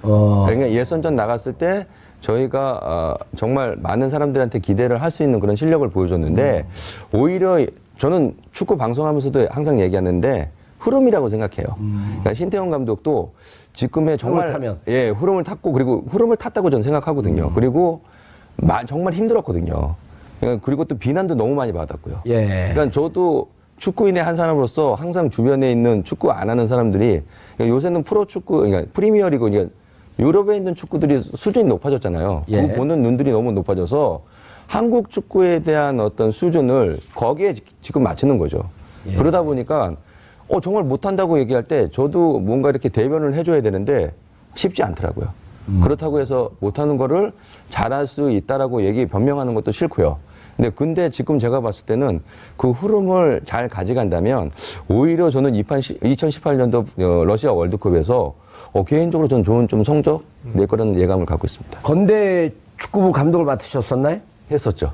그러니까 예선전 나갔을 때 저희가 정말 많은 사람들한테 기대를 할 수 있는 그런 실력을 보여줬는데 오히려 저는 축구 방송하면서도 항상 얘기하는데 흐름이라고 생각해요. 그러니까 신태용 감독도 지금의 정말 흐름을 탔고 그리고 흐름을 탔다고 저는 생각하거든요. 그리고 정말 힘들었거든요. 그리고 또 비난도 너무 많이 받았고요. 예. 그러니까 저도 축구인의 한 사람으로서 항상 주변에 있는 축구 안 하는 사람들이 요새는 프로축구, 그러니까 프리미어리그, 그러니까 유럽에 있는 축구들이 수준이 높아졌잖아요. 예. 그거 보는 눈들이 너무 높아져서 한국 축구에 대한 어떤 수준을 거기에 지금 맞추는 거죠. 예. 그러다 보니까 정말 못한다고 얘기할 때 저도 뭔가 이렇게 대변을 해줘야 되는데 쉽지 않더라고요. 그렇다고 해서 못하는 거를 잘할 수 있다라고 변명하는 것도 싫고요. 근데 지금 제가 봤을 때는 그 흐름을 잘 가져간다면 오히려 저는 2018년도 러시아 월드컵에서 개인적으로 저는 좋은 좀 성적 낼 거라는 예감을 갖고 있습니다. 건대 축구부 감독을 맡으셨었나요? 했었죠.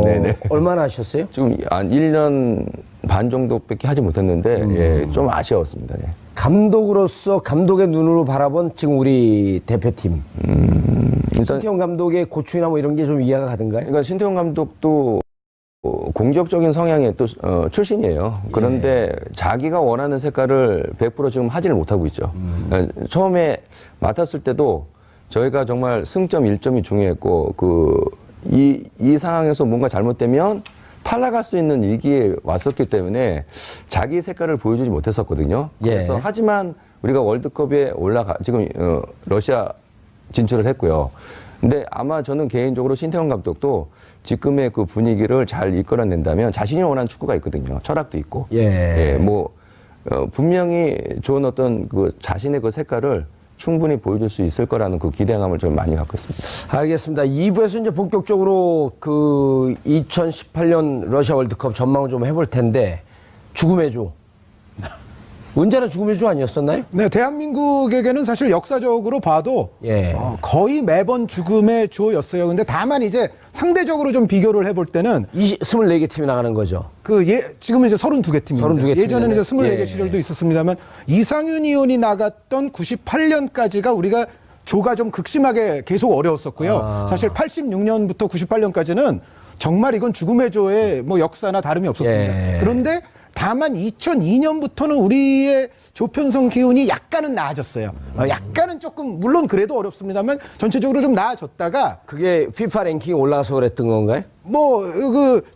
네네. 얼마나 하셨어요? 지금 한 1년 반 정도밖에 하지 못했는데 좀 아쉬웠습니다. 예. 감독으로서 감독의 눈으로 바라본 지금 우리 대표팀 일단 신태용 감독의 고충이나 뭐 이런 게 좀 이해가 가든가요? 그러니까 신태용 감독도 공격적인 성향의 또 출신이에요. 그런데 자기가 원하는 색깔을 100% 지금 하지를 못하고 있죠. 그러니까 처음에 맡았을 때도 저희가 정말 승점 1점이 중요했고 이 상황에서 뭔가 잘못되면 탈락할 수 있는 위기에 왔었기 때문에 자기 색깔을 보여주지 못했었거든요. 그래서 예. 하지만 우리가 월드컵에 지금 러시아 진출을 했고요. 근데 아마 저는 개인적으로 신태용 감독도 지금의 그 분위기를 잘 이끌어낸다면 자신이 원하는 축구가 있거든요. 철학도 있고. 예. 분명히 좋은 어떤 자신의 그 색깔을 충분히 보여줄 수 있을 거라는 그 기대감을 좀 많이 갖고 있습니다. 알겠습니다. 2부에서 이제 본격적으로 2018년 러시아 월드컵 전망을 좀 해볼 텐데 죽음의 조. 언제나 죽음의 조 아니었었나요? 네, 대한민국에게는 사실 역사적으로 봐도 거의 매번 죽음의 조였어요. 근데 다만 이제 상대적으로 좀 비교를 해볼 때는 24개 팀이 나가는 거죠. 지금은 이제 32개 팀입니다. 32개 예전에는 이제 24개 예. 시절도 있었습니다만 이상윤 의원이 나갔던 98년까지가 우리가 조가 좀 극심하게 계속 어려웠었고요. 사실 86년부터 98년까지는 정말 이건 죽음의 조의 역사나 다름이 없었습니다. 예. 그런데 다만 2002년부터는 우리의 조편성 기운이 약간은 나아졌어요. 약간은 조금 물론 그래도 어렵습니다만 전체적으로 좀 나아졌다가 그게 FIFA 랭킹이 올라가서 그랬던 건가요?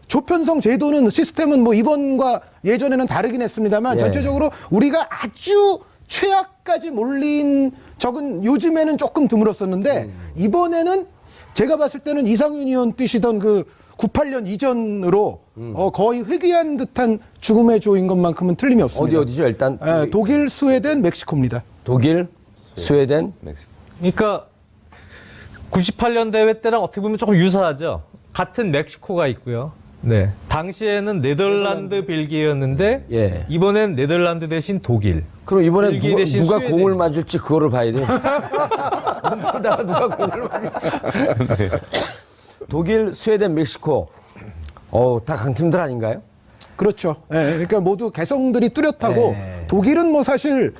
조편성 제도는 시스템은 이번과 예전에는 다르긴 했습니다만 전체적으로 우리가 아주 최악까지 몰린 적은 요즘에는 조금 드물었었는데 이번에는 제가 봤을 때는 이상윤 의원 뛰시던 98년 이전으로 거의 회귀한 듯한 죽음의 조인 것만큼은 틀림이 없습니다. 어디죠? 일단 독일, 스웨덴, 멕시코입니다. 독일, 스웨덴, 멕시코. 그러니까 98년 대회 때랑 어떻게 보면 조금 유사하죠. 같은 멕시코가 있고요. 네. 당시에는 네덜란드, 벨기에였는데 이번엔 네덜란드 대신 독일. 그럼 이번에 누가 스웨덴. 공을 맞을지 그거를 봐야 돼요. 어디다가 누가 공을 맞을지. 독일, 스웨덴, 멕시코. 다 강팀들 아닌가요? 그렇죠. 그러니까 모두 개성들이 뚜렷하고 독일은 사실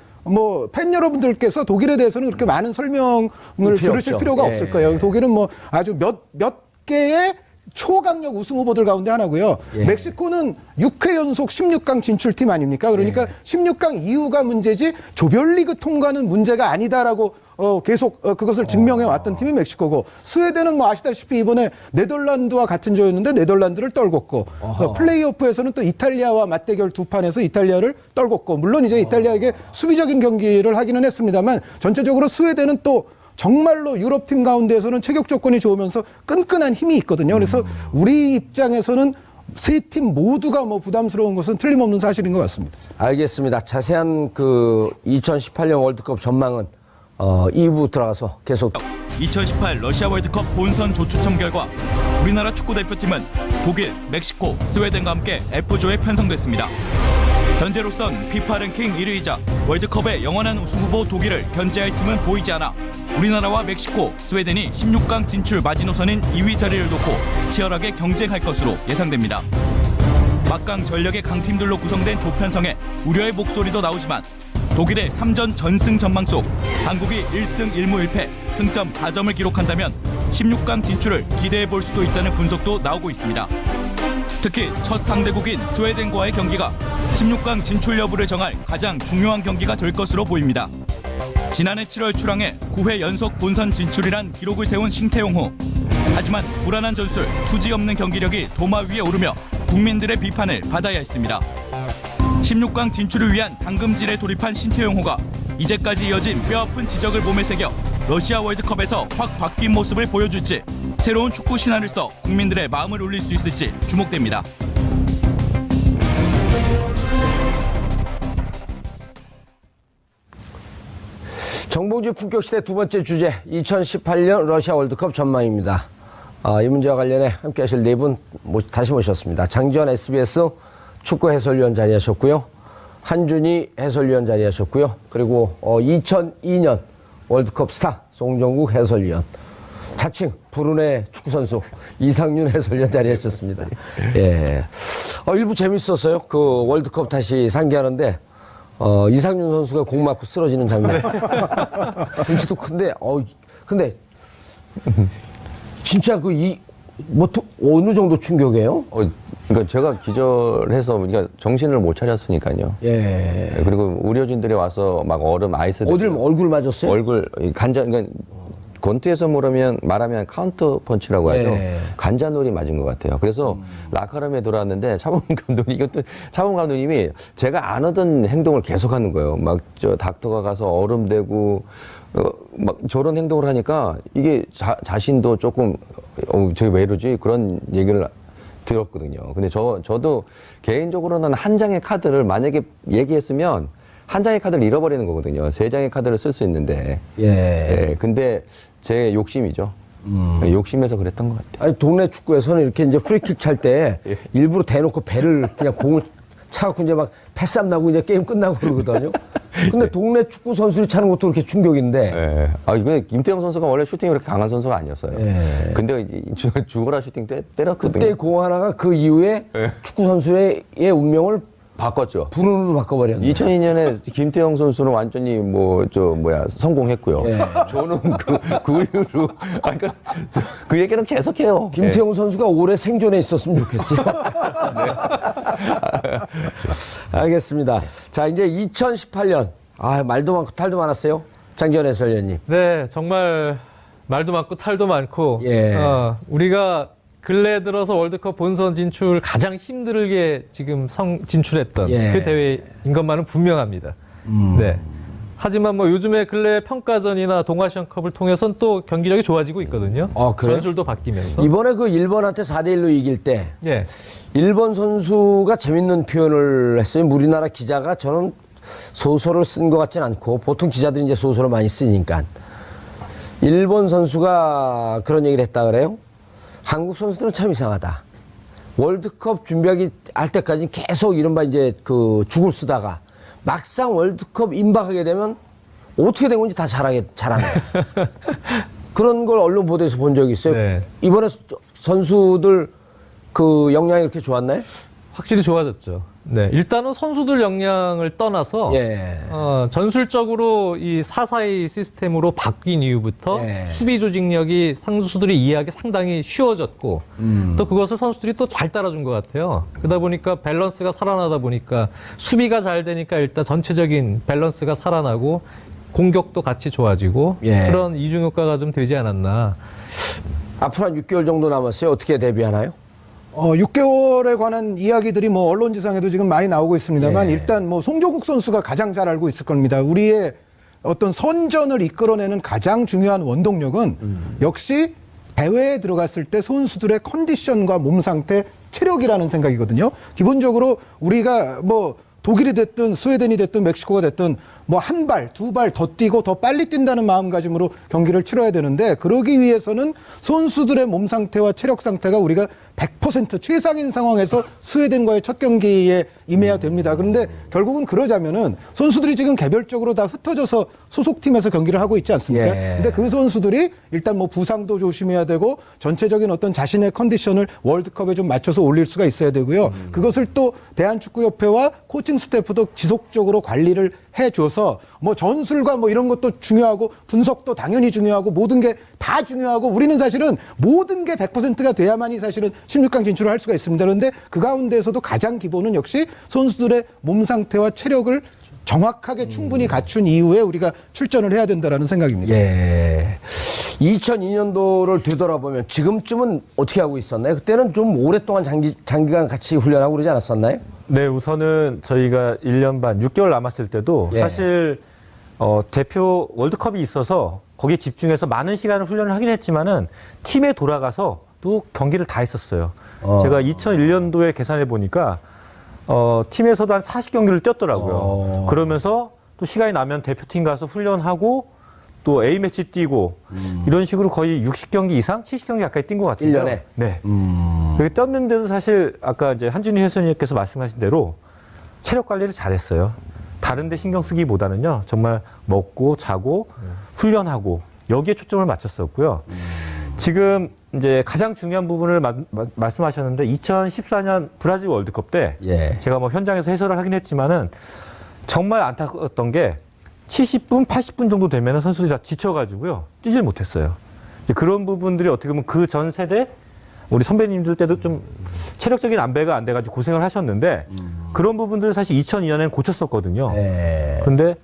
팬 여러분들께서 독일에 대해서는 그렇게 많은 설명을 들으실 필요가 없을 거예요. 독일은 아주 몇 개의 초강력 우승 후보들 가운데 하나고요. 멕시코는 6회 연속 16강 진출팀 아닙니까? 그러니까 16강 이후가 문제지 조별리그 통과는 문제가 아니다라고 계속 그것을 증명해 왔던 팀이 멕시코고, 스웨덴은 아시다시피 이번에 네덜란드와 같은 조였는데 네덜란드를 떨궜고, 플레이오프에서는 또 이탈리아와 맞대결 두 판에서 이탈리아를 떨궜고, 물론 이제 이탈리아에게 수비적인 경기를 하기는 했습니다만 전체적으로 스웨덴은 또 정말로 유럽팀 가운데에서는 체격 조건이 좋으면서 끈끈한 힘이 있거든요. 그래서 우리 입장에서는 세 팀 모두가 부담스러운 것은 틀림없는 사실인 것 같습니다. 알겠습니다. 자세한 2018년 월드컵 전망은 2부 들어가서 계속. 2018 러시아 월드컵 본선 조추첨 결과 우리나라 축구대표팀은 독일, 멕시코, 스웨덴과 함께 F조에 편성됐습니다. 현재로선 피파 랭킹 1위이자 월드컵의 영원한 우승 후보 독일을 견제할 팀은 보이지 않아 우리나라와 멕시코, 스웨덴이 16강 진출 마지노선인 2위 자리를 놓고 치열하게 경쟁할 것으로 예상됩니다. 막강 전력의 강팀들로 구성된 조편성에 우려의 목소리도 나오지만 독일의 3전 전승 전망 속 한국이 1승 1무 1패, 승점 4점을 기록한다면 16강 진출을 기대해 볼 수도 있다는 분석도 나오고 있습니다. 특히 첫 상대국인 스웨덴과의 경기가 16강 진출 여부를 정할 가장 중요한 경기가 될 것으로 보입니다. 지난해 7월 출항해 9회 연속 본선 진출이란 기록을 세운 신태용호. 하지만 불안한 전술, 투지 없는 경기력이 도마 위에 오르며 국민들의 비판을 받아야 했습니다. 16강 진출을 위한 당금질에 돌입한 신태용호가 이제까지 이어진 뼈아픈 지적을 몸에 새겨 러시아 월드컵에서 확 바뀐 모습을 보여줄지 새로운 축구 신화를 써 국민들의 마음을 울릴 수 있을지 주목됩니다. 정봉주 품격시대 두 번째 주제 2018년 러시아 월드컵 전망입니다. 이 문제와 관련해 함께 하실 네 분 다시 모셨습니다. 장지원 SBS 축구 해설위원 자리하셨고요. 한준희 해설위원 자리하셨고요. 그리고 2002년 월드컵 스타 송정국 해설위원, 자칭 불운의 축구선수 이상윤 해설위원 자리하셨습니다. 예. 일부 재밌었어요. 그 월드컵 다시 상기하는데 이상윤 선수가 공 맞고 쓰러지는 장면. 등치도 큰데 근데 진짜 어느 정도 충격이에요? 그러니까 제가 기절해서 우리가 정신을 못 차렸으니까요. 예. 그리고 의료진들이 와서 막 얼음 아이스 어딜 얼굴 맞았어요? 얼굴 간자 그러니까 권투에서 말하면 카운터 펀치라고 하죠. 예. 관자놀이 맞은 것 같아요. 그래서 라카름에 돌아왔는데 차범 감독님이 제가 안 하던 행동을 계속하는 거예요. 막 닥터가 가서 얼음 대고 막 저런 행동을 하니까 이게 자신도 조금 저게 왜 이러지? 그런 얘기를 들었거든요. 근데 저도 개인적으로는 한 장의 카드를 만약에 얘기했으면 한 장의 카드를 잃어버리는 거거든요. 세 장의 카드를 쓸 수 있는데. 예. 근데 제 욕심이죠. 욕심에서 그랬던 것 같아요. 아니, 동네 축구에서는 이렇게 이제 프리킥 찰 때 일부러 대놓고 배를 그냥 공을 차갖고 이제 막 패싸움 나고 이제 게임 끝나고 그러거든요. 근데 동네 축구 선수들이 차는 것도 그렇게 충격인데. 예. 이거 김태형 선수가 원래 슈팅이 그렇게 강한 선수가 아니었어요. 예. 근데 죽어라 슈팅 때렸거든요. 그때 공 하나가 그 이후에 축구 선수의 운명을 바꿨죠. 불운으로 바꿔버렸네. 2002년에 김태형 선수는 완전히 성공했고요. 예. 저는 그 이후로 그러니까 그 얘기는 계속해요. 김태형 선수가 오래 생존해 있었으면 좋겠어요. 알겠습니다. 자, 이제 2018년. 말도 많고 탈도 많았어요. 장지원 해설위원님. 네, 정말 말도 많고 탈도 많고. 예. 우리가 근래 들어서 월드컵 본선 진출 가장 힘들게 지금 진출했던 그 대회인 것만은 분명합니다. 네. 하지만 요즘에 근래 평가전이나 동아시안컵을 통해서는 또 경기력이 좋아지고 있거든요. 그래요? 전술도 바뀌면서. 이번에 그 일본한테 4대1로 이길 때 예. 일본 선수가 재밌는 표현을 했어요. 우리나라 기자가 저는 소설을 쓴 것 같진 않고 보통 기자들이 이제 소설을 많이 쓰니까 일본 선수가 그런 얘기를 했다 그래요. 한국 선수들은 참 이상하다. 월드컵 준비하기 할 때까지 계속 이른바 이제 죽을 쓰다가 막상 월드컵 임박하게 되면 어떻게 된 건지 다 잘한다. 그런 걸 언론 보도에서 본 적이 있어요. 네. 이번에 선수들 역량이 그렇게 좋았나요? 확실히 좋아졌죠. 네. 일단은 선수들 역량을 떠나서 전술적으로 이 4-4-2 시스템으로 바뀐 이후부터 수비 조직력이 선수들이 이해하기 상당히 쉬워졌고 또 그것을 선수들이 또 잘 따라준 것 같아요. 그러다 보니까 밸런스가 살아나다 보니까 수비가 잘 되니까 일단 전체적인 밸런스가 살아나고 공격도 같이 좋아지고 그런 이중 효과가 좀 되지 않았나. 앞으로 한 6개월 정도 남았어요. 어떻게 대비하나요? 6개월에 관한 이야기들이 언론지상에도 지금 많이 나오고 있습니다만 일단 송정국 선수가 가장 잘 알고 있을 겁니다. 우리의 어떤 선전을 이끌어내는 가장 중요한 원동력은 역시 대회에 들어갔을 때 선수들의 컨디션과 몸 상태, 체력이라는 생각이거든요. 기본적으로 우리가 독일이 됐든 스웨덴이 됐든 멕시코가 됐든 한 발, 두 발 더 뛰고 더 빨리 뛴다는 마음가짐으로 경기를 치러야 되는데 그러기 위해서는 선수들의 몸 상태와 체력 상태가 우리가 100% 최상인 상황에서 스웨덴과의 첫 경기에 임해야 됩니다. 그런데 결국은 그러자면은 선수들이 지금 개별적으로 다 흩어져서 소속팀에서 경기를 하고 있지 않습니까? 근데 그 선수들이 일단 뭐 부상도 조심해야 되고 전체적인 어떤 자신의 컨디션을 월드컵에 좀 맞춰서 올릴 수가 있어야 되고요. 그것을 또 대한축구협회와 코칭 스태프도 지속적으로 관리를 해줘서 뭐 전술과 뭐 이런 것도 중요하고 분석도 당연히 중요하고 모든 게 다 중요하고 우리는 사실은 모든 게 100%가 돼야만이 사실은 16강 진출을 할 수가 있습니다. 그런데 그 가운데에서도 가장 기본은 역시 선수들의 몸 상태와 체력을 정확하게 충분히 갖춘 이후에 우리가 출전을 해야 된다라는 생각입니다. 예. 2002년도를 되돌아보면 지금쯤은 어떻게 하고 있었나요? 그때는 좀 오랫동안 장기간 같이 훈련하고 그러지 않았었나요? 네, 우선은 저희가 1년 반, 6개월 남았을 때도 사실 대표 월드컵이 있어서 거기에 집중해서 많은 시간을 훈련을 하긴 했지만은 팀에 돌아가서 또 경기를 다 했었어요. 제가 2001년도에 계산해 보니까 팀에서도 한 40경기를 뛰었더라고요. 그러면서 또 시간이 나면 대표팀 가서 훈련하고 또 A매치 뛰고 이런 식으로 거의 60경기 이상, 70경기 가까이 뛴 것 같은데요. 1년에? 네. 그렇게 뛰었는데도 사실 아까 이제 한준희 해설위원님께서 말씀하신 대로 체력 관리를 잘했어요. 다른 데 신경 쓰기보다는요. 정말 먹고 자고 훈련하고 여기에 초점을 맞췄었고요. 지금 이제 가장 중요한 부분을 말씀하셨는데 2014년 브라질 월드컵 때 제가 뭐 현장에서 해설을 하긴 했지만은 정말 안타까웠던 게 70분, 80분 정도 되면 선수들이 다 지쳐가지고요. 뛰질 못했어요. 그런 부분들이 어떻게 보면 그 전 세대 우리 선배님들 때도 좀 체력적인 안배가 안 돼가지고 고생을 하셨는데 그런 부분들을 사실 2002년에는 고쳤었거든요. 그런데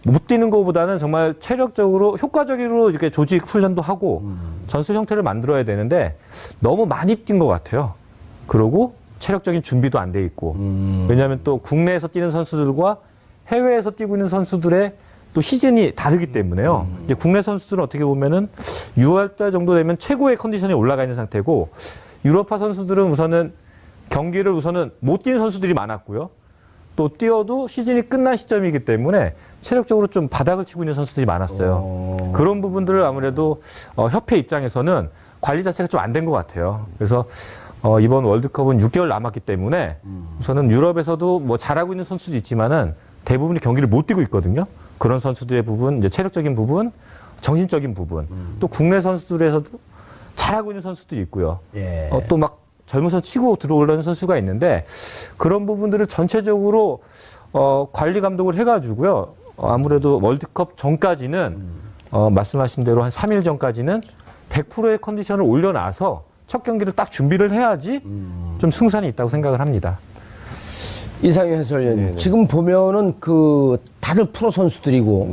못 뛰는 것보다는 정말 체력적으로 효과적으로 이렇게 조직 훈련도 하고 전술 형태를 만들어야 되는데 너무 많이 뛴 것 같아요. 그러고 체력적인 준비도 안 돼 있고 왜냐하면 또 국내에서 뛰는 선수들과 해외에서 뛰고 있는 선수들의 또 시즌이 다르기 때문에요. 이제 국내 선수들은 어떻게 보면은 6월달 정도 되면 최고의 컨디션이 올라가 있는 상태고 유럽파 선수들은 우선은 경기를 못 뛰는 선수들이 많았고요. 또 뛰어도 시즌이 끝난 시점이기 때문에 체력적으로 좀 바닥을 치고 있는 선수들이 많았어요. 그런 부분들을 아무래도 협회 입장에서는 관리 자체가 좀 안 된 것 같아요. 그래서 이번 월드컵은 6개월 남았기 때문에 우선은 유럽에서도 뭐 잘하고 있는 선수도 있지만은 대부분이 경기를 못 뛰고 있거든요. 그런 선수들의 부분, 이제 체력적인 부분, 정신적인 부분, 또 국내 선수들에서도 잘하고 있는 선수들이 있고요. 또 막 젊어서 치고 들어오려는 선수가 있는데 그런 부분들을 전체적으로 관리 감독을 해가지고요. 아무래도 월드컵 전까지는 말씀하신 대로 한 3일 전까지는 100%의 컨디션을 올려놔서 첫 경기를 딱 준비를 해야지 좀 승산이 있다고 생각을 합니다. 이상희 해설위원, 지금 보면은 다들 프로 선수들이고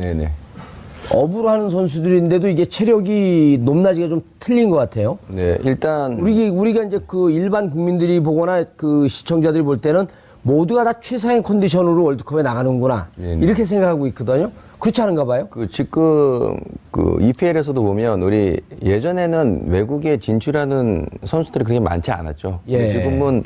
업으로 하는 선수들인데도 이게 체력이 높낮이가 좀 틀린 것 같아요. 네, 일단 우리가 이제 일반 국민들이 보거나 시청자들이 볼 때는 모두가 다 최상의 컨디션으로 월드컵에 나가는구나 이렇게 생각하고 있거든요. 그렇지 않은가 봐요? 지금 EPL에서도 보면 우리 예전에는 외국에 진출하는 선수들이 그렇게 많지 않았죠. 지금은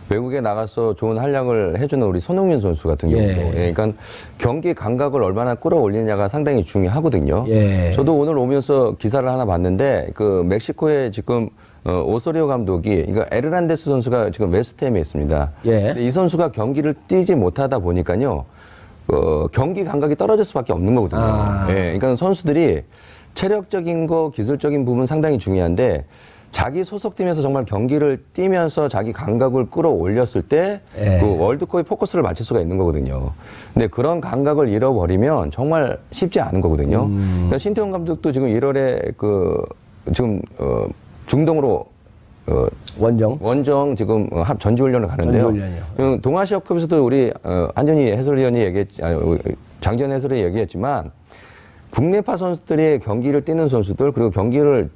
외국에 나가서 좋은 활약을 해주는 우리 손흥민 선수 같은 경우도 그러니까 경기 감각을 얼마나 끌어올리느냐가 상당히 중요하거든요. 저도 오늘 오면서 기사를 하나 봤는데 멕시코에 지금 오소리오 감독이 에르난데스 선수가 지금 웨스트햄에 있습니다. 근데 이 선수가 경기를 뛰지 못하다 보니까요. 경기 감각이 떨어질 수밖에 없는 거거든요. 그러니까 선수들이 체력적인 거, 기술적인 부분 상당히 중요한데 자기 소속팀에서 정말 경기를 뛰면서 자기 감각을 끌어올렸을 때 월드컵에 포커스를 맞출 수가 있는 거거든요. 근데 그런 감각을 잃어버리면 정말 쉽지 않은 거거든요. 그러니까 신태용 감독도 지금 1월에 지금 중동으로 원정 지금 전지훈련을 가는데요. 동아시아컵에서도 우리 안전희 해설위원이 장지현 해설이 얘기했지만 국내파 선수들이 경기를 뛰는 선수들 그리고 경기를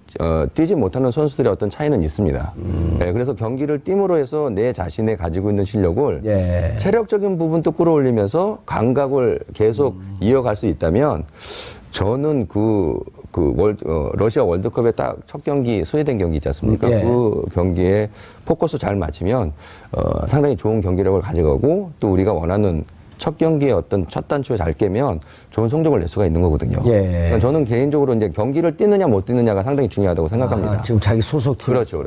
뛰지 못하는 선수들의 어떤 차이는 있습니다. 그래서 경기를 뛸으로 해서 내 자신의 가지고 있는 실력을 체력적인 부분도 끌어올리면서 감각을 계속 이어갈 수 있다면 저는 러시아 월드컵의 딱 첫 경기 스웨덴 경기 있지 않습니까? 그 경기에 포커스 잘 맞추면 상당히 좋은 경기력을 가져가고 또 우리가 원하는 첫 경기에 어떤 첫 단추에 잘 깨면 좋은 성적을 낼 수가 있는 거거든요. 그러니까 저는 개인적으로 이제 경기를 뛰느냐 못 뛰느냐가 상당히 중요하다고 생각합니다. 지금 자기 소속팀. 그렇죠.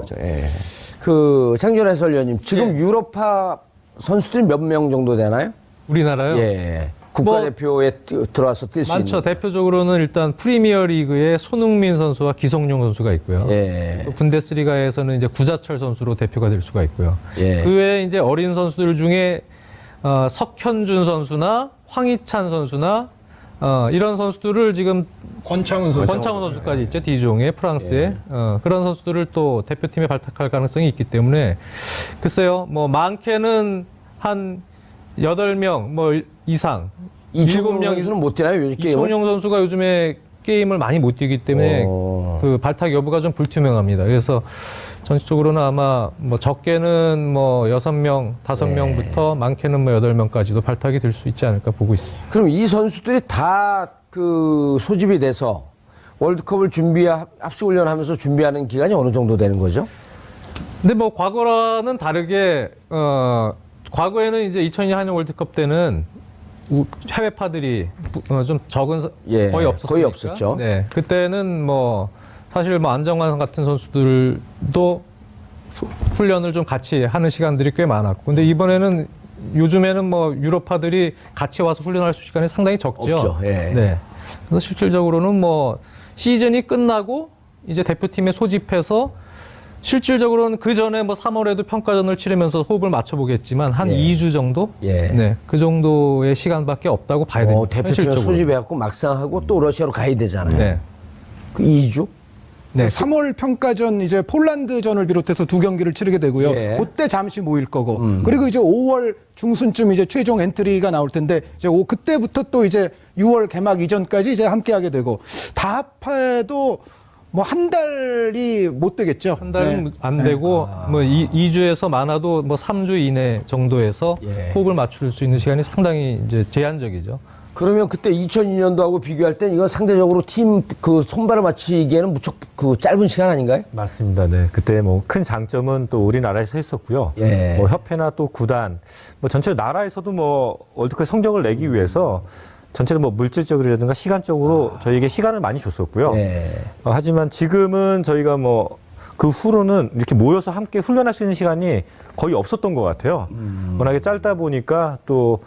그 장준 해설위원님, 지금 유럽파 선수들이 몇 명 정도 되나요? 우리나라요? 예. 국가대표에 들어와서 뛸 수 있는. 많죠. 대표적으로는 일단 프리미어 리그에 손흥민 선수와 기성용 선수가 있고요. 예. 또 분데스리가에서는 이제 구자철 선수로 대표가 될 수가 있고요. 예. 그 외에 이제 어린 선수들 중에 석현준 선수나 황희찬 선수나 이런 선수들을 지금 권창훈 선수까지 있죠. 디종의 프랑스에 그런 선수들을 또 대표팀에 발탁할 가능성이 있기 때문에 글쎄요. 뭐 많게는 한 8명 뭐 이상 이청용 선수는 못 뛰나요? 요즘 게임을? 이청용 선수가 요즘에 게임을 많이 못 뛰기 때문에 그 발탁 여부가 좀 불투명합니다. 그래서 전체적으로는 아마 뭐 적게는 뭐 6명, 5명부터 많게는 뭐 8명까지도 발탁이 될 수 있지 않을까 보고 있습니다. 그럼 이 선수들이 다 그 소집이 돼서 월드컵을 합숙훈련하면서 준비하는 기간이 어느 정도 되는 거죠? 근데 뭐 과거와는 다르게 과거에는 이제 2002년 한일 월드컵 때는 해외파들이 좀 적은 거의 없었으니까. 거의 없었죠. 네, 그때는 뭐 사실 뭐 안정환 같은 선수들도 훈련을 좀 같이 하는 시간들이 꽤 많았고, 근데 이번에는 요즘에는 뭐 유럽파들이 같이 와서 훈련할 시간이 상당히 적죠. 없죠. 예. 네. 그래서 실질적으로는 뭐 시즌이 끝나고 이제 대표팀에 소집해서 실질적으로는 그 전에 뭐 3월에도 평가전을 치르면서 호흡을 맞춰보겠지만 한 2주 정도? 예. 그 정도의 시간밖에 없다고 봐야 됩니다. 대표팀에 소집해갖고 막상 하고 또 러시아로 가야 되잖아요. 네. 그 2주? 네. 3월 평가전 이제 폴란드전을 비롯해서 2경기를 치르게 되고요. 예. 그때 잠시 모일 거고. 그리고 이제 5월 중순쯤 이제 최종 엔트리가 나올 텐데 이제 그때부터 또 이제 6월 개막 이전까지 이제 함께 하게 되고 다 합해도 뭐 한 달이 못 되겠죠. 한 달은 안 되고 뭐 2주에서 많아도 뭐 3주 이내 정도에서 호흡을 맞출 수 있는 시간이 상당히 이제 제한적이죠. 그러면 그때 2002년도하고 비교할 땐 이건 상대적으로 팀 그 손발을 맞추기에는 무척 그 짧은 시간 아닌가요? 맞습니다. 네. 그때 뭐 큰 장점은 또 우리나라에서 했었고요. 예. 뭐 협회나 또 구단, 뭐 전체 나라에서도 뭐 월드컵 성적을 내기 위해서 전체로 뭐 물질적으로라든가 시간적으로 저희에게 시간을 많이 줬었고요. 예. 하지만 지금은 저희가 뭐 그 후로는 이렇게 모여서 함께 훈련할 수 있는 시간이 거의 없었던 것 같아요. 워낙에 짧다 보니까 또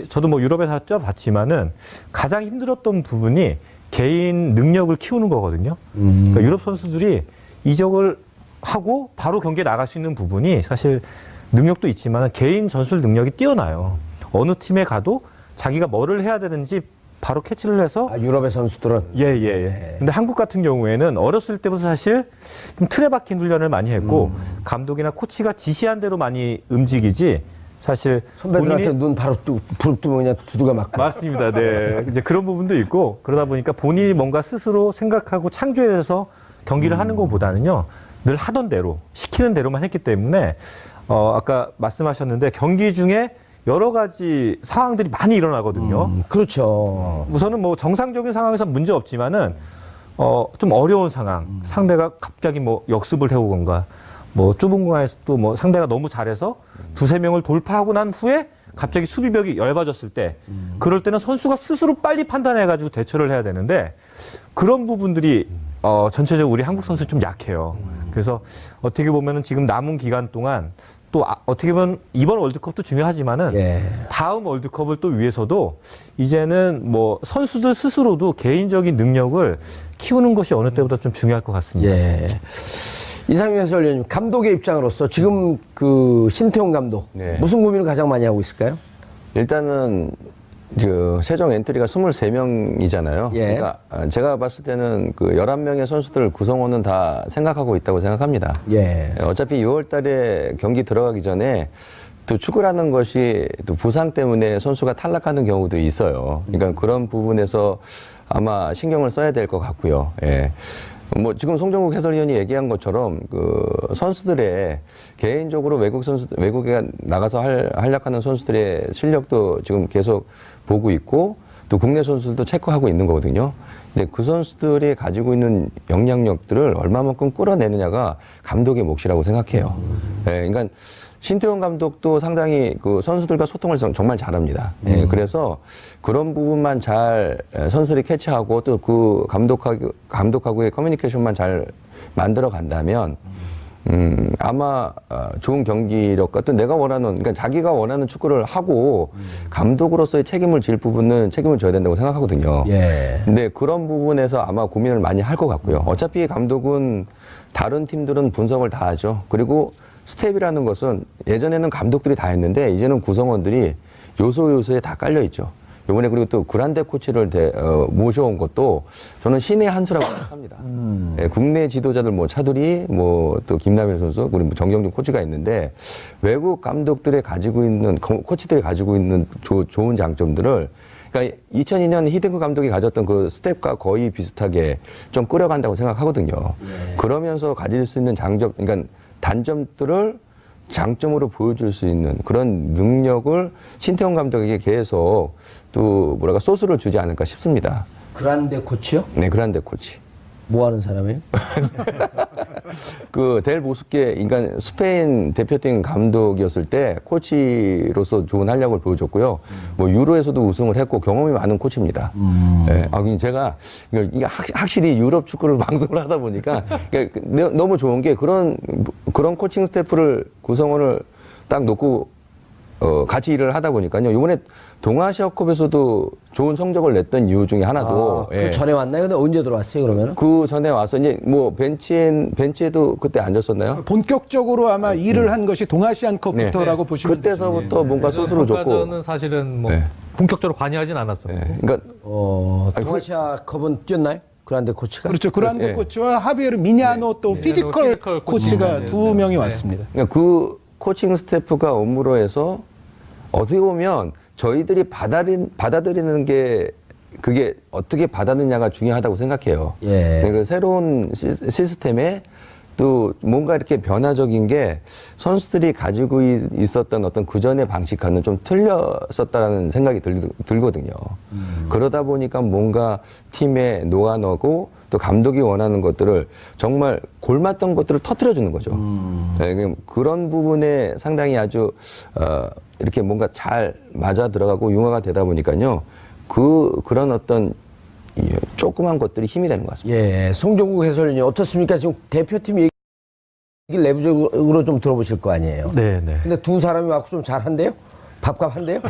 저도 뭐 유럽에서 뛰어봤지만은 가장 힘들었던 부분이 개인 능력을 키우는 거거든요. 그러니까 유럽 선수들이 이적을 하고 바로 경기에 나갈 수 있는 부분이 사실 능력도 있지만 개인 전술 능력이 뛰어나요. 어느 팀에 가도 자기가 뭐를 해야 되는지 바로 캐치를 해서 유럽의 선수들은 예. 근데 한국 같은 경우에는 어렸을 때부터 사실 좀 틀에 박힌 훈련을 많이 했고 감독이나 코치가 지시한 대로 많이 움직이지 사실 선배들한테 눈 바로 부릅뜨면 그냥 두드가 맞고. 맞습니다. 네. 이제 그런 부분도 있고 그러다 보니까 본인이 뭔가 스스로 생각하고 창조해서 경기를 하는 것보다는요 늘 하던 대로 시키는 대로만 했기 때문에 아까 말씀하셨는데 경기 중에 여러 가지 상황들이 많이 일어나거든요. 그렇죠. 우선은 뭐 정상적인 상황에서 문제 없지만은 좀 어려운 상황, 상대가 갑자기 뭐 역습을 해오건가, 뭐 좁은 공간에서 또 뭐 상대가 너무 잘해서 2-3명을 돌파하고 난 후에 갑자기 수비벽이 얇아졌을 때, 그럴 때는 선수가 스스로 빨리 판단해가지고 대처를 해야 되는데 그런 부분들이 전체적으로 우리 한국 선수 좀 약해요. 그래서 어떻게 보면은 지금 남은 기간 동안 또 어떻게 보면 이번 월드컵도 중요하지만은 다음 월드컵을 또 위해서도 이제는 뭐 선수들 스스로도 개인적인 능력을 키우는 것이 어느 때보다 좀 중요할 것 같습니다. 예. 이상민 해설위원님, 감독의 입장으로서 지금 그 신태용 감독 무슨 고민을 가장 많이 하고 있을까요? 일단은 그 최종 엔트리가 23명이잖아요. 그러니까 제가 봤을 때는 그 11명의 선수들 구성원은 다 생각하고 있다고 생각합니다. 어차피 6월 달에 경기 들어가기 전에 또 축구라는 것이 또 부상 때문에 선수가 탈락하는 경우도 있어요. 그러니까 그런 부분에서 아마 신경을 써야 될 것 같고요. 뭐 지금 송정국 해설위원이 얘기한 것처럼 그 선수들의 개인적으로 외국에 나가서 활약하는 선수들의 실력도 지금 계속 보고 있고 또 국내 선수들도 체크하고 있는 거거든요. 근데 그 선수들이 가지고 있는 영향력들을 얼마만큼 끌어내느냐가 감독의 몫이라고 생각해요. 그러니까 신태용 감독도 상당히 그 선수들과 소통을 정말 잘합니다. 그래서 그런 부분만 잘 선수들이 캐치하고 또 그 감독하고의 커뮤니케이션만 잘 만들어 간다면 아마 좋은 경기력과 또 내가 원하는, 그러니까 자기가 원하는 축구를 하고 감독으로서의 책임을 질 부분은 책임을 져야 된다고 생각하거든요. 근데 그런 부분에서 아마 고민을 많이 할 것 같고요. 어차피 감독은 다른 팀들은 분석을 다 하죠. 그리고 스텝이라는 것은 예전에는 감독들이 다 했는데 이제는 구성원들이 요소요소에 다 깔려 있죠. 이번에 그리고 또 그란데 코치를 모셔온 것도 저는 신의 한 수라고 생각합니다. 예, 국내 지도자들 뭐 차두리, 뭐 또 김남일 선수, 그리고 뭐 정경준 코치가 있는데 외국 감독들이 가지고 있는 코치들이 가지고 있는 좋은 장점들을 그러니까 2002년 히딩크 감독이 가졌던 그 스텝과 거의 비슷하게 좀 끌어간다고 생각하거든요. 그러면서 가질 수 있는 장점, 그러니까 단점들을 장점으로 보여줄 수 있는 그런 능력을 신태용 감독에게 계속 또 뭐랄까 소스를 주지 않을까 싶습니다. 그란데 코치요? 네, 그란데 코치. 뭐 하는 사람이에요? 그 델 보스케, 그러니까 스페인 대표팀 감독이었을 때 코치로서 좋은 활약을 보여줬고요. 뭐 유로에서도 우승을 했고 경험이 많은 코치입니다. 네, 제가 이게 확실히 유럽 축구를 방송을 하다 보니까 너무 좋은 게 그런 코칭 스태프를 구성원을 딱 놓고 같이 일을 하다 보니까요. 이번에 동아시아컵에서도 좋은 성적을 냈던 이유 중에 하나도. 그 전에 왔나요? 근데 언제 들어왔어요, 그러면? 그 전에 와서 이제 뭐 벤치에도 그때 앉았었나요? 본격적으로 아마 일을 한 것이 동아시안컵부터라고 보시면 그때서부터 뭔가 소스를 줬고. 저는 사실은 뭐 본격적으로 관여하진 않았었고. 그러니까 동아시아컵은 뛰었나요? 그란데 코치가? 그렇죠. 그란데 코치와 하비에르 미냐노 또 피지컬 코치가 두 명이 왔습니다. 그러니까 그 코칭 스태프가 업무로 해서 어떻게 보면 저희들이 받아들이는 게 그게 어떻게 받았느냐가 중요하다고 생각해요. 그 새로운 시스템에 또 뭔가 이렇게 변화적인 게 선수들이 가지고 있었던 어떤 그전의 방식과는 좀 틀렸었다라는 생각이 들거든요. 그러다 보니까 뭔가 팀에 녹아넣고 또 감독이 원하는 것들을 정말 골맞던 것들을 터뜨려주는 거죠. 네, 그런 부분에 상당히 아주 이렇게 뭔가 잘 맞아 들어가고 융화가 되다 보니까요. 그런 어떤 조그만 것들이 힘이 되는 것 같습니다. 예, 송정국 해설위원님 어떻습니까? 지금 대표팀 얘기를 내부적으로 좀 들어보실 거 아니에요? 네. 근데 두 사람이 와서 좀 잘한대요? 밥값 한대요?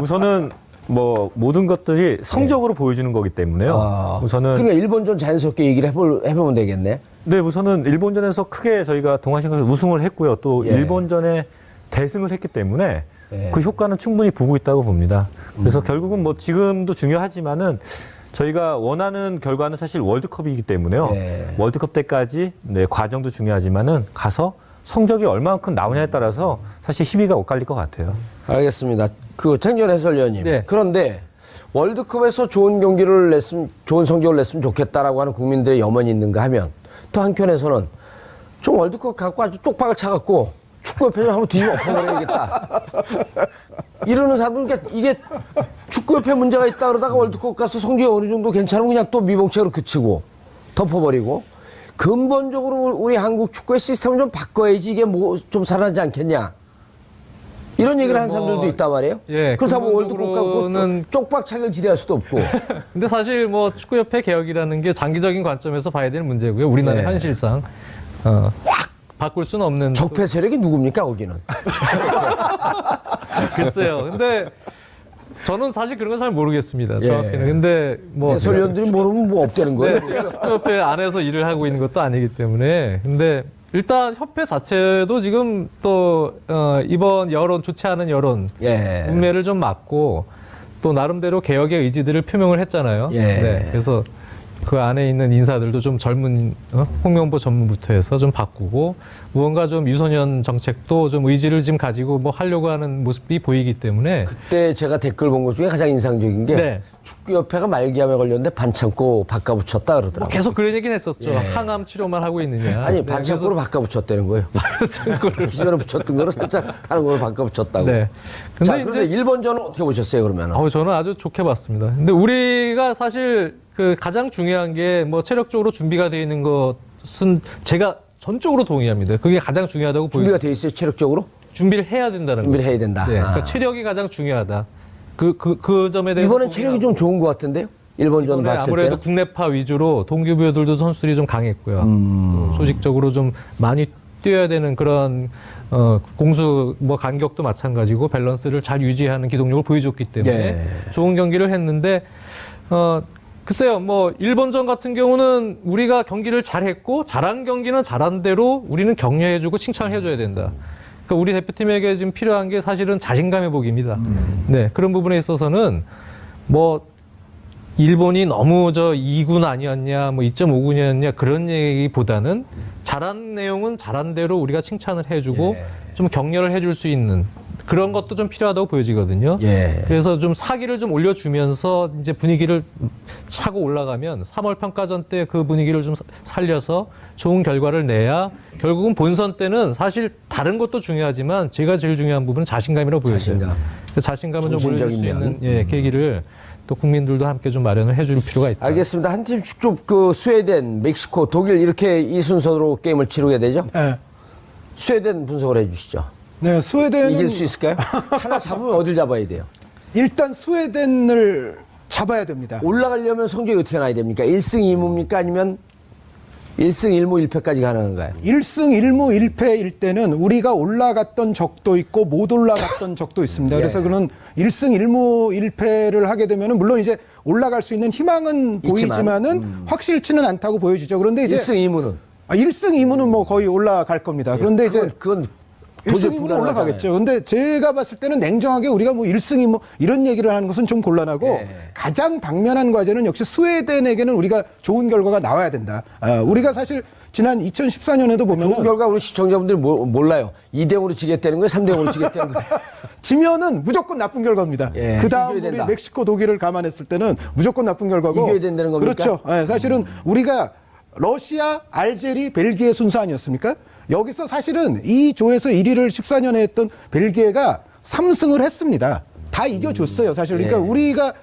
우선은 뭐 모든 것들이 성적으로 보여주는 거기 때문에요. 우선은 그러니까 일본전 자연스럽게 얘기를 해보면 되겠네. 네, 우선은 일본전에서 크게 저희가 동아시안컵에서 우승을 했고요. 또 일본전에 대승을 했기 때문에 그 효과는 충분히 보고 있다고 봅니다. 그래서 결국은 뭐 지금도 중요하지만은 저희가 원하는 결과는 사실 월드컵이기 때문에요. 월드컵 때까지 과정도 중요하지만은 가서 성적이 얼마만큼 나오냐에 따라서 사실 희비가 엇갈릴 것 같아요. 알겠습니다. 그 창렬 해설위원님. 그런데 월드컵에서 좋은 경기를 냈으면, 좋은 성적을 냈으면 좋겠다라고 하는 국민들의 염원이 있는가 하면 또 한편에서는 좀 월드컵 갖고 아주 쪽박을 차갖고 축구협회를 한번 뒤집어 엎어버려야겠다. 이러는 사람은 그러니까 이게 축구협회 문제가 있다 그러다가 월드컵 가서 성적이 어느 정도 괜찮으면 그냥 또 미봉책으로 그치고 덮어버리고 근본적으로 우리 한국 축구의 시스템을 좀 바꿔야지 이게 뭐 좀 살아나지 않겠냐. 이런 얘기를 하는 사람들도 있단 말이에요. 그렇다고 월드컵 갖고 쪽박차기를 기대할 수도 없고. 근데 사실 뭐 축구협회 개혁이라는 게 장기적인 관점에서 봐야 될 문제고요. 우리나라의 현실상 확 바꿀 수는 없는. 적폐 세력이 누굽니까 거기는? 글쎄요. 근데 저는 사실 그런 건 잘 모르겠습니다. 정확히는. 근데 뭐 해설위원들이 모르면 뭐 없다는 거예요. 축구협회 안에서 일을 하고 있는 것도 아니기 때문에. 근데 일단 협회 자체도 지금 또 이번 여론, 좋지 않은 여론 운매를 좀 막고 또 나름대로 개혁의 의지들을 표명을 했잖아요. 그래서 그 안에 있는 인사들도 좀 젊은 홍명보 전무부터 해서 좀 바꾸고 무언가 좀 유소년 정책도 좀 의지를 지금 가지고 뭐 하려고 하는 모습이 보이기 때문에 그때 제가 댓글 본 것 중에 가장 인상적인 게 축구협회가 말기암에 걸렸는데 반창고 바꿔붙였다 그러더라고요. 뭐 계속 그런 얘기는 했었죠. 항암 치료만 하고 있느냐. 아니 반창고로 바꿔붙였다는 거예요. 반창고를 기존에 붙였던 거를 살짝 다른 걸로 바꿔붙였다고. 근데 그런데 일본전은 어떻게 보셨어요 그러면? 저는 아주 좋게 봤습니다. 근데 우리가 사실 그 가장 중요한 게 뭐 체력적으로 준비가 되어 있는 것은 제가 전적으로 동의합니다. 그게 가장 중요하다고 보여요. 준비가 돼 있어요 체력적으로? 준비를 해야 된다는 거죠. 준비를 해야 된다. 그러니까 체력이 가장 중요하다. 그 점에 대해서 이번엔 체력이 좀 좋은 것 같은데요? 일본전 이번에 봤을 아무래도 때는? 국내파 위주로 동기부여들도 선수들이 좀 강했고요. 조직적으로 좀 많이 뛰어야 되는 그런 공수 뭐 간격도 마찬가지고 밸런스를 잘 유지하는 기동력을 보여줬기 때문에 좋은 경기를 했는데 글쎄요, 뭐 일본전 같은 경우는 우리가 경기를 잘했고 잘한 경기는 잘한 대로 우리는 격려해주고 칭찬을 해줘야 된다. 그러니까 우리 대표팀에게 지금 필요한 게 사실은 자신감 회복입니다. 네, 그런 부분에 있어서는 뭐 일본이 너무 저 2군 아니었냐, 뭐 2.5군이었냐 그런 얘기보다는 잘한 내용은 잘한 대로 우리가 칭찬을 해주고 좀 격려를 해줄 수 있는 그런 것도 좀 필요하다고 보여지거든요. 그래서 좀 사기를 좀 올려주면서 이제 분위기를 차고 올라가면 3월 평가전 때 그 분위기를 좀 살려서 좋은 결과를 내야 결국은 본선 때는 사실 다른 것도 중요하지만 제가 제일 중요한 부분은 자신감이라고 보여져요. 자신감을 좀 올려줄 수 있는 계기를 또 국민들도 함께 좀 마련을 해줄 필요가 있다. 알겠습니다. 한 팀씩 좀 그 스웨덴, 멕시코, 독일 이렇게 이 순서로 게임을 치르게 되죠? 네. 스웨덴 분석을 해주시죠. 네, 스웨덴은 이길 수 있을까요? 하나 잡으면 어딜 잡아야 돼요? 일단 스웨덴을 잡아야 됩니다. 올라가려면 성적이 어떻게 나야 됩니까? 1승 2무입니까? 아니면 1승 1무 1패까지 가능한가요? 1승 1무 1패일 때는 우리가 올라갔던 적도 있고 못 올라갔던 적도 있습니다. 그래서 그런 1승 1무 1패를 하게 되면은 물론 이제 올라갈 수 있는 희망은 보이지만은 확실치는 않다고 보여지죠. 그런데 이제 1승 2무는 1승 2무는 뭐 거의 올라갈 겁니다. 그런데 이제 그건 1승 2무는 올라가겠죠. 근데 제가 봤을 때는 냉정하게 우리가 뭐 1승 2무 이런 얘기를 하는 것은 좀 곤란하고 가장 당면한 과제는 역시 스웨덴에게는 우리가 좋은 결과가 나와야 된다. 우리가 사실 지난 2014년에도 보면은 좋은 결과 우리 시청자분들이 몰라요. 2대0으로 지겠다는 거예요? 3대0으로 지겠다는 거예요? 지면은 무조건 나쁜 결과입니다. 그 다음 이겨야 우리 된다. 멕시코, 독일을 감안했을 때는 무조건 나쁜 결과고. 이겨야 된다는 겁니까? 그렇죠. 사실은 우리가 러시아, 알제리, 벨기에 순서 아니었습니까? 여기서 사실은 이 조에서 1위를 14년에 했던 벨기에가 3승을 했습니다. 다 이겨줬어요, 사실. 그러니까 우리가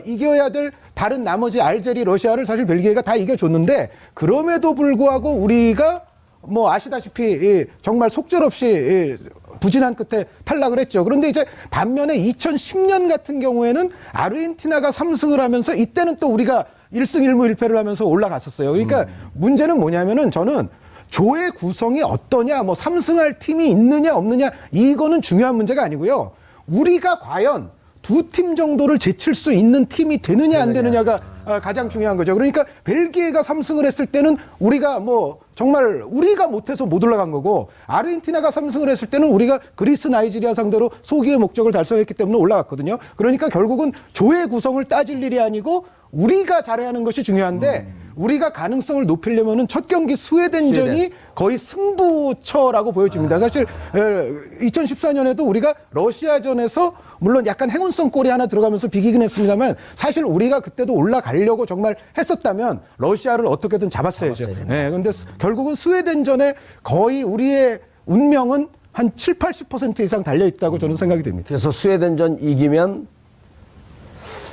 이겨야 될 다른 나머지 알제리, 러시아를 사실 벨기에가 다 이겨줬는데 그럼에도 불구하고 우리가 뭐 아시다시피 정말 속절없이 부진한 끝에 탈락을 했죠. 그런데 이제 반면에 2010년 같은 경우에는 아르헨티나가 3승을 하면서 이때는 또 우리가 1승 1무 1패를 하면서 올라갔었어요. 그러니까 문제는 뭐냐면은 저는 조의 구성이 어떠냐, 뭐 3승할 팀이 있느냐 없느냐 이거는 중요한 문제가 아니고요. 우리가 과연 두 팀 정도를 제칠 수 있는 팀이 되느냐 안 되느냐가 가장 중요한 거죠. 그러니까 벨기에가 3승을 했을 때는 우리가 뭐 정말 우리가 못해서 못 올라간 거고 아르헨티나가 3승을 했을 때는 우리가 그리스, 나이지리아 상대로 소기의 목적을 달성했기 때문에 올라갔거든요. 그러니까 결국은 조의 구성을 따질 일이 아니고 우리가 잘해야 하는 것이 중요한데 우리가 가능성을 높이려면은 첫 경기 스웨덴전이 거의 승부처라고 보여집니다. 사실 2014년에도 우리가 러시아전에서 물론 약간 행운성 골이 하나 들어가면서 비기긴 했습니다만 사실 우리가 그때도 올라가려고 정말 했었다면 러시아를 어떻게든 잡았어야죠. 근데 결국은 스웨덴전에 거의 우리의 운명은 한 7, 80% 이상 달려있다고 저는 생각이 됩니다. 그래서 스웨덴전 이기면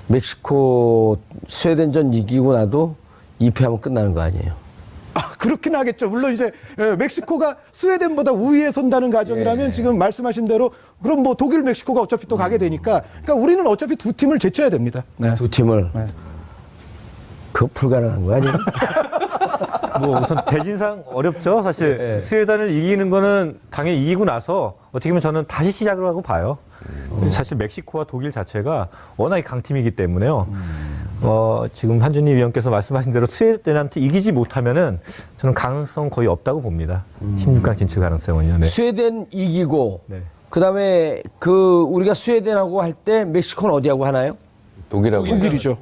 멕시코 스웨덴전 이기고 나도 2패하면 끝나는 거 아니에요? 그렇긴 하겠죠. 물론 이제 멕시코가 스웨덴보다 우위에 선다는 가정이라면 지금 말씀하신 대로 그럼 뭐 독일, 멕시코가 어차피 또 가게 되니까 그러니까 우리는 어차피 두 팀을 제쳐야 됩니다. 두 팀을. 그거 불가능한 거 아니에요? 뭐 우선 대진상 어렵죠. 사실 스웨덴을 이기는 거는 당연히 이기고 나서 어떻게 보면 저는 다시 시작을 하고 봐요. 사실 멕시코와 독일 자체가 워낙에 강팀이기 때문에요. 지금 한준희 위원께서 말씀하신 대로 스웨덴한테 이기지 못하면은 저는 가능성 거의 없다고 봅니다. 16강 진출 가능성은요. 네. 스웨덴 이기고 그다음에 우리가 스웨덴하고 할 때 멕시코는 어디하고 하나요? 독일이죠.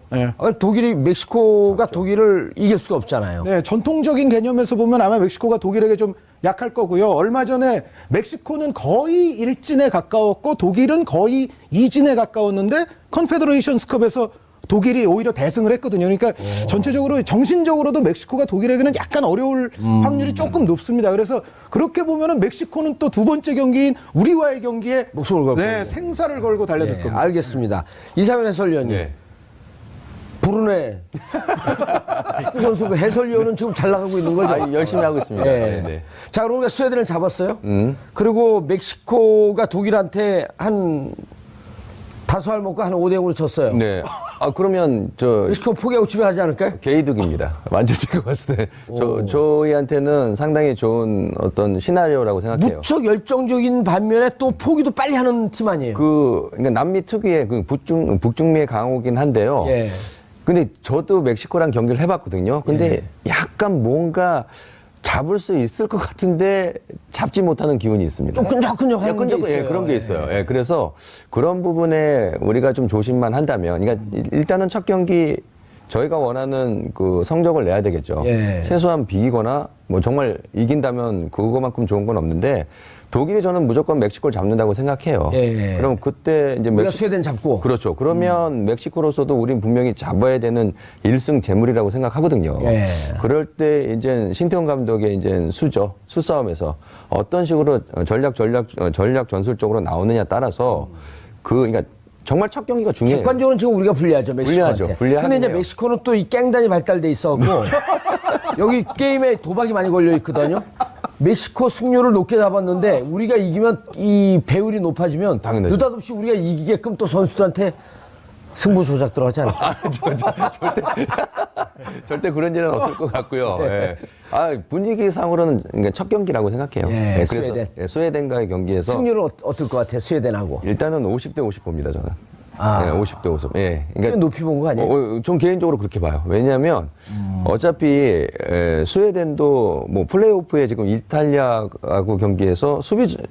독일이 멕시코가 독일을 이길 수가 없잖아요. 네, 전통적인 개념에서 보면 아마 멕시코가 독일에게 좀 약할 거고요. 얼마 전에 멕시코는 거의 일진에 가까웠고 독일은 거의 이진에 가까웠는데 컨페더레이션스컵에서 독일이 오히려 대승을 했거든요. 그러니까 전체적으로 정신적으로도 멕시코가 독일에게는 약간 어려울 확률이 조금 높습니다. 그래서 그렇게 보면은 멕시코는 또 두 번째 경기인 우리와의 경기에 목숨을 걸고 생사를 걸고 달려들 겁니다. 알겠습니다. 이상현 해설위원님. 부르네. 축구 선수 해설위원은 지금 잘 나가고 있는 거죠? 열심히 하고 있습니다. 자, 그럼 우리가 스웨덴을 잡았어요. 그리고 멕시코가 독일한테 한 다소할 먹고 한 5대0으로 졌어요. 네. 아, 그러면 멕시코 포기하고 집에 가지 않을까요? 개이득입니다. 완전 제가 봤을 때. 저희한테는 상당히 좋은 어떤 시나리오라고 생각해요. 무척 열정적인 반면에 또 포기도 빨리 하는 팀 아니에요? 그러니까 남미 특유의 그 북중미의 강호긴 한데요. 예. 근데 저도 멕시코랑 경기를 해봤거든요. 근데 약간 뭔가 잡을 수 있을 것 같은데 잡지 못하는 기운이 있습니다. 좀 끈적끈적한 게 있어요. 예, 그런 게 있어요. 예, 그래서 그런 부분에 우리가 좀 조심만 한다면, 그러니까 일단은 첫 경기 저희가 원하는 그 성적을 내야 되겠죠. 예. 최소한 비기거나 뭐 정말 이긴다면 그거만큼 좋은 건 없는데 독일이 저는 무조건 멕시코를 잡는다고 생각해요. 예. 그럼 그때 이제 우리가 스웨덴 잡고. 그렇죠. 그러면 멕시코로서도 우린 분명히 잡아야 되는 1승 재물이라고 생각하거든요. 예. 그럴 때 이제 신태용 감독의 이제 수싸움에서 어떤 식으로 전략 전술적으로 나오느냐 따라서 그러니까 정말 첫 경기가 중요해요. 객관적으로는 지금 우리가 불리하죠, 멕시코한테. 근데 이제 멕시코는 또 이 깽단이 발달돼 있어갖고 여기 게임에 도박이 많이 걸려 있거든요. 멕시코 승률을 높게 잡았는데 우리가 이기면 이 배율이 높아지면 당연하죠. 느닷없이 우리가 이기게끔 또 선수들한테 승부 조작 들어가지 않을까? 절대 그런 일은 없을 것 같고요. 예. 아, 분위기상으로는 그러니까 첫 경기라고 생각해요. 예, 그래서 스웨덴. 스웨덴과의 경기에서 승률은 어떨 것 같아요, 스웨덴하고? 일단은 50대 50 봅니다, 저는. 아. 예, 50대 50. 예. 꽤 높이 본 거 아니에요? 전 개인적으로 그렇게 봐요. 왜냐하면 어차피 스웨덴도 뭐 플레이오프에 지금 이탈리아하고 경기에서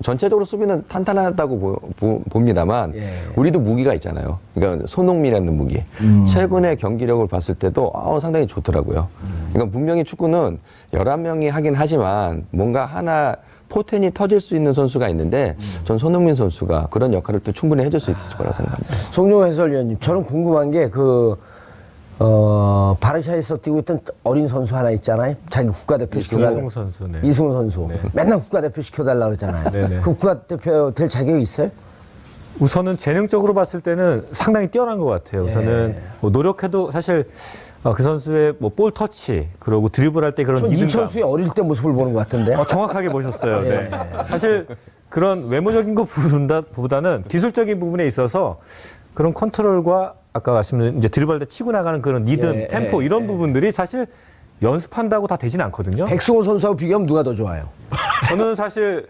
전체적으로 수비는 탄탄하다고 봅니다만 예. 우리도 무기가 있잖아요. 그러니까 손흥민이라는 무기. 최근에 경기력을 봤을 때도 상당히 좋더라고요. 그러니까 분명히 축구는 11명이 하긴 하지만 뭔가 하나 포텐이 터질 수 있는 선수가 있는데 전 손흥민 선수가 그런 역할을 또 충분히 해줄 수 있을 거라 생각합니다. 송정호 해설위원님, 저는 궁금한 게 바르샤에서 뛰고 있던 어린 선수 하나 있잖아요. 자기 국가대표 시켜달라. 이승우 선수. 네. 이승우 선수. 맨날 국가대표 시켜달라 그러잖아요. 네네. 그 국가대표 될 자격이 있어요? 우선은 재능적으로 봤을 때는 상당히 뛰어난 것 같아요. 우선은 뭐 노력해도 사실 그 선수의 뭐 볼 터치 그리고 드리블할 때 그런 전 리듬감. 이천수의 어릴 때 모습을 보는 것 같은데. 정확하게 보셨어요. 네. 사실 그런 외모적인 것보다는 기술적인 부분에 있어서 그런 컨트롤과 아까 말씀드린 이제 드리블할 때 치고 나가는 그런 리듬, 템포 이런 부분들이 사실 연습한다고 다 되진 않거든요. 백승호 선수하고 비교하면 누가 더 좋아요? 저는 사실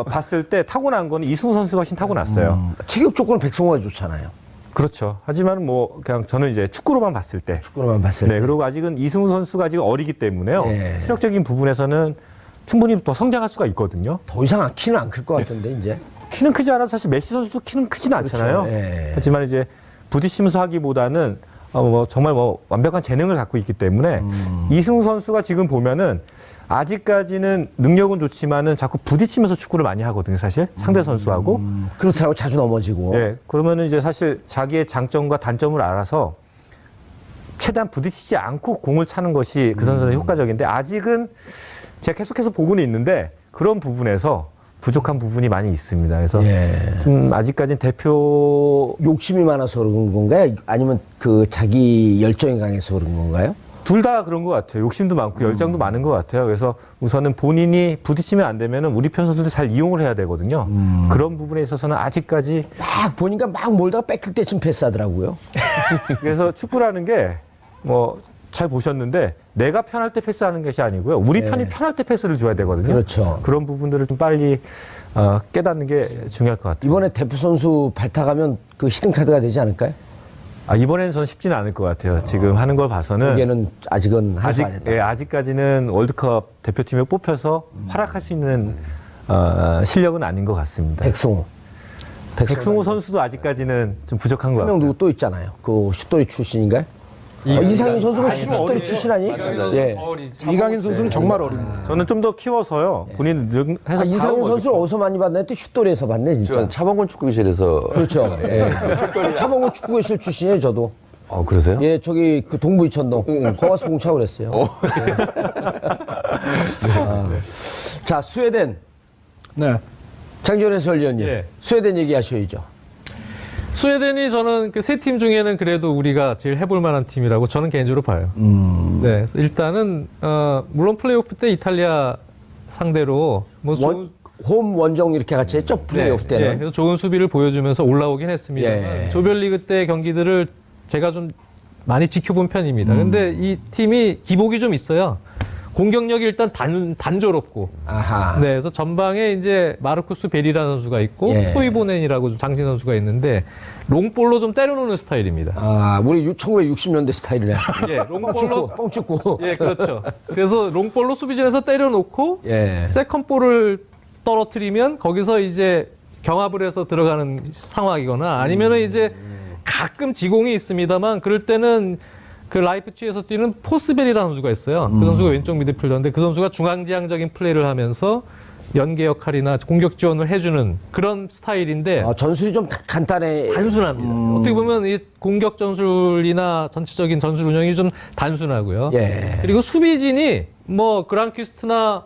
봤을 때 타고난 건 이승우 선수가 훨씬 타고났어요. 체격 조건은 백승호가 좋잖아요. 그렇죠. 하지만 뭐 그냥 저는 이제 축구로만 봤을 때. 축구로만 봤을 때. 네. 그리고 아직은 이승우 선수가 아직 어리기 때문에요. 네. 체력적인 부분에서는 충분히 더 성장할 수가 있거든요. 더 이상 키는 안 클 것 같은데 이제. 키는 크지 않아서 사실 메시 선수도 키는 크진 않잖아요. 네. 하지만 이제 부딪히면서 하기보다는 정말 완벽한 재능을 갖고 있기 때문에 이승우 선수가 지금 보면은 아직까지는 능력은 좋지만은 자꾸 부딪히면서 축구를 많이 하거든요, 사실. 상대 선수하고. 그렇다고 자주 넘어지고. 네. 그러면은 이제 사실 자기의 장점과 단점을 알아서 최대한 부딪히지 않고 공을 차는 것이 그 선수의 효과적인데 아직은 제가 계속해서 보고는 있는데 그런 부분에서 부족한 부분이 많이 있습니다. 그래서 좀 아직까지는 대표 욕심이 많아서 그런 건가요? 아니면 그 자기 열정이 강해서 그런 건가요? 둘 다 그런 것 같아요. 욕심도 많고 열정도 많은 것 같아요. 그래서 우선은 본인이 부딪히면 안 되면은 우리 편 선수들 잘 이용을 해야 되거든요. 그런 부분에 있어서는 아직까지 막 보니까 막 몰다가 뺏길 때쯤 패스하더라고요. 그래서 축구라는 게 뭐 잘 보셨는데 내가 편할 때 패스하는 것이 아니고요. 우리 편이 편할 때 패스를 줘야 되거든요. 그렇죠. 그런 부분들을 좀 빨리 깨닫는 게 중요할 것 같아요. 이번에 대표 선수 발탁하면 그 히든카드가 되지 않을까요? 이번에는 저는 쉽지는 않을 것 같아요. 지금 하는 걸 봐서는. 거기에는 아직은 할수 안 했다. 아직까지는 월드컵 대표팀에 뽑혀서 활약할 수 있는 실력은 아닌 것 같습니다. 백승호 선수 선수도 아직까지는 좀 부족한 것 한 명 같아요. 누구 또 있잖아요. 그 슛돌이 출신인가요? 이상윤 선수가 슛돌이 출신 아니에요? 예. 이강인 선수는 정말 어립니다. 저는 좀 더 키워서요. 본인 해서 이상윤 선수를 어디서 많이 봤나 했더니 슛돌이에서 봤네 진짜. 저 차범근 축구교실에서 그렇죠. 저 차범근 축구교실 출신이에요 저도. 그러세요? 예, 저기 그 동부 이천동 거가서 공차고 그랬어요. 자, 스웨덴. 네. 장지원 해설위원님. 예. 스웨덴 얘기하셔야죠. 스웨덴이 저는 그 세 팀 중에는 그래도 우리가 제일 해볼 만한 팀이라고 저는 개인적으로 봐요. 네, 그래서 일단은 물론 플레이오프 때 이탈리아 상대로 뭐 홈 원정 이렇게 같이 했죠 플레이오프 때는. 네, 그래서 좋은 수비를 보여주면서 올라오긴 했습니다. 조별리그 때 경기들을 제가 좀 많이 지켜본 편입니다. 근데 이 팀이 기복이 좀 있어요. 공격력이 일단 단조롭고. 아하. 네, 그래서 전방에 이제 마르쿠스 베리라는 선수가 있고 토이보넨이라고 좀 장신 선수가 있는데 롱볼로 좀 때려놓는 스타일입니다. 아, 우리 1960년대 스타일이네. 예, 롱볼로 뻥축구. 예, 그렇죠. 그래서 롱볼로 수비진에서 때려놓고 예. 세컨볼을 떨어뜨리면 거기서 이제 경합을 해서 들어가는 상황이거나 아니면은 이제 가끔 지공이 있습니다만 그럴 때는 그 라이프치히에서 뛰는 포스벨이라는 선수가 있어요. 그 선수가 왼쪽 미드필더인데 그 선수가 중앙지향적인 플레이를 하면서 연계 역할이나 공격 지원을 해주는 그런 스타일인데 전술이 좀 간단해. 단순합니다. 어떻게 보면 이 공격 전술이나 전체적인 전술 운영이 좀 단순하고요. 예. 그리고 수비진이 뭐 그란퀴스트나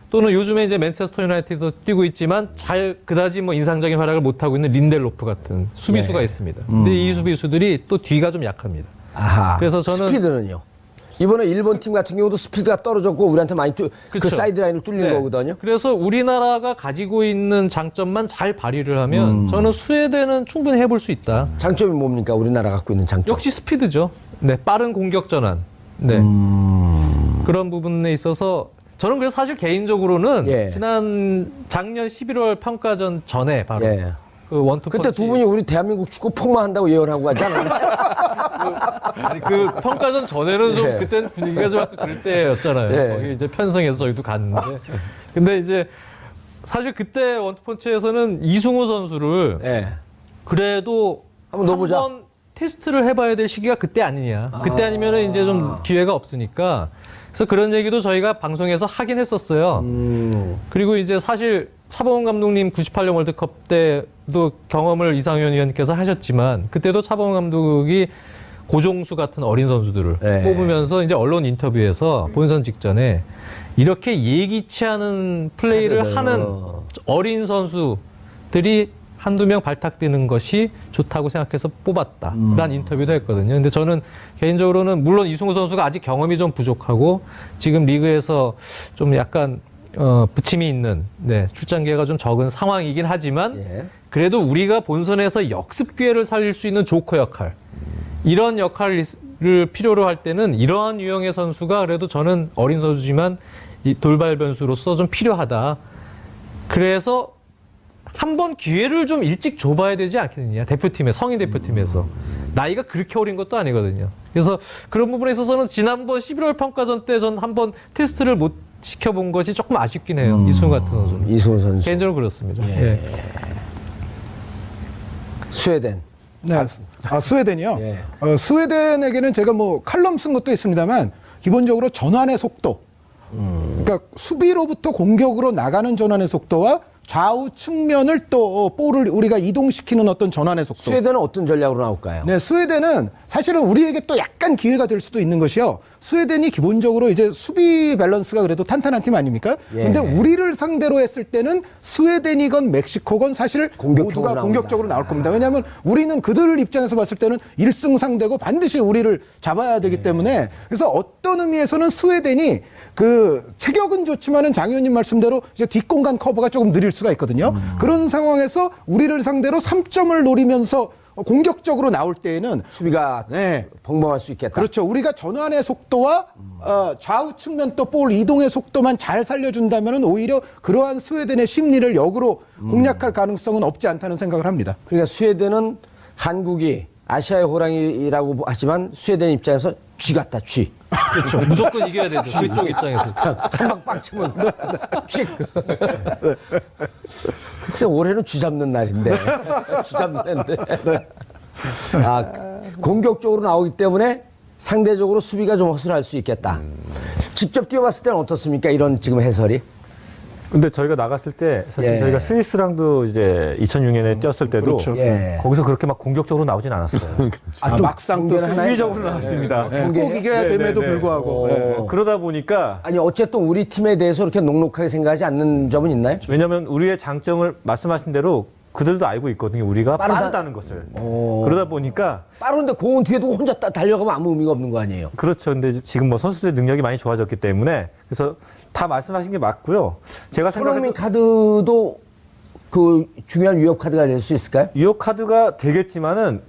또는 요즘에 이제 맨체스터 유나이티드도 뛰고 있지만 잘 그다지 뭐 인상적인 활약을 못하고 있는 린델로프 같은 수비수가 있습니다. 근데 이 수비수들이 또 뒤가 좀 약합니다. 아하. 그래서 저는 스피드는요. 이번에 일본 팀 같은 경우도 스피드가 떨어졌고 우리한테 많이 그 사이드라인을 뚫린 거거든요. 그래서 우리나라가 가지고 있는 장점만 잘 발휘를 하면 저는 스웨덴은 충분히 해볼 수 있다. 장점이 뭡니까? 우리나라 갖고 있는 장점. 역시 스피드죠. 네, 빠른 공격 전환. 네. 그런 부분에 있어서 저는 그래서 사실 개인적으로는 지난 작년 11월 평가전 전에 바로 그 원투 그때 펀치. 두 분이 우리 대한민국 축구 폭망한다고 예언하고 가지 않았나요? 아니 그 평가전 전에는 좀 그때는 분위기가 좀 약간 그럴 때였잖아요. 거기 이제 편성해서 저희도 갔는데 근데 이제 사실 그때 원투펀치에서는 이승우 선수를 그래도 한번 넣어보자. 한번 테스트를 해봐야 될 시기가 그때 아니냐. 그때 아니면은 이제 좀 기회가 없으니까. 그래서 그런 얘기도 저희가 방송에서 하긴 했었어요. 그리고 이제 사실 차범근 감독님 98년 월드컵 때도 경험을 이상현 위원님께서 하셨지만 그때도 차범근 감독이 고종수 같은 어린 선수들을 뽑으면서 이제 언론 인터뷰에서 본선 직전에 이렇게 예기치 않은 플레이를 하는 어린 선수들이 한두 명 발탁되는 것이 좋다고 생각해서 뽑았다. 라는 인터뷰도 했거든요. 근데 저는 개인적으로는 물론 이승우 선수가 아직 경험이 좀 부족하고 지금 리그에서 좀 약간 부침이 있는 출장 기회가 좀 적은 상황이긴 하지만 그래도 우리가 본선에서 역습 기회를 살릴 수 있는 조커 역할 이런 역할을 필요로 할 때는 이러한 유형의 선수가 그래도 저는 어린 선수지만 이 돌발 변수로서 좀 필요하다. 그래서 한번 기회를 좀 일찍 줘봐야 되지 않겠느냐. 대표팀에, 성인 대표팀에서. 나이가 그렇게 어린 것도 아니거든요. 그래서 그런 부분에 있어서는 지난번 11월 평가전 때 전 한번 테스트를 못 시켜본 것이 조금 아쉽긴 해요. 이승우 같은 선수는. 이승우 선수. 개인적으로 그렇습니다. 스웨덴. 네. 스웨덴이요? 스웨덴에게는 제가 뭐 칼럼 쓴 것도 있습니다만 기본적으로 전환의 속도. 그러니까 수비로부터 공격으로 나가는 전환의 속도와 좌우 측면을 또 볼을 우리가 이동시키는 어떤 전환의 속도. 스웨덴은 어떤 전략으로 나올까요? 네, 스웨덴은 사실은 우리에게 또 약간 기회가 될 수도 있는 것이요. 스웨덴이 기본적으로 이제 수비 밸런스가 그래도 탄탄한 팀 아닙니까? 근데 우리를 상대로 했을 때는 스웨덴이건 멕시코건 사실 모두가 공격적으로 나올 겁니다. 왜냐하면 우리는 그들 입장에서 봤을 때는 1승 상대고 반드시 우리를 잡아야 되기 때문에 그래서 어떤 의미에서는 스웨덴이 그 체격은 좋지만은 장 의원님 말씀대로 이제 뒷공간 커버가 조금 느릴 수가 있거든요. 그런 상황에서 우리를 상대로 3점을 노리면서 공격적으로 나올 때에는 수비가 벙벙할 수 있겠다. 그렇죠. 우리가 전환의 속도와 좌우 측면 또 볼 이동의 속도만 잘 살려준다면 오히려 그러한 스웨덴의 심리를 역으로 공략할 가능성은 없지 않다는 생각을 합니다. 그러니까 스웨덴은 한국이 아시아의 호랑이라고 하지만 스웨덴 입장에서 쥐 같다, 쥐. 그렇죠. 무조건 이겨야 되죠. 그쪽 입장에서. 한 방 빵 치면 쥐. 글쎄 올해는 쥐 잡는 날인데. 쥐 잡는 날인데. 공격적으로 나오기 때문에 상대적으로 수비가 좀 허술할 수 있겠다. 직접 뛰어봤을 때는 어떻습니까? 이런 지금 해설이. 근데 저희가 나갔을 때 사실 저희가 스위스랑도 이제 2006년에 뛰었을 때도 거기서 그렇게 막 공격적으로 나오진 않았어요. 막상 또 수비적으로 나왔습니다. 꼭 이겨야 됨에도 불구하고. 그러다 보니까 아니 어쨌든 우리 팀에 대해서 그렇게 녹록하게 생각하지 않는 점은 있나요? 왜냐하면 우리의 장점을 말씀하신 대로 그들도 알고 있거든요. 우리가 빠르다는 것을. 그러다 보니까 빠른데 공은 뒤에 두고 혼자 달려가면 아무 의미가 없는 거 아니에요? 그렇죠. 근데 지금 뭐 선수들의 능력이 많이 좋아졌기 때문에 그래서 다 말씀하신 게 맞고요. 제가 손흥민 카드도 그 중요한 위협 카드가 될 수 있을까요? 유효 카드가 되겠지만은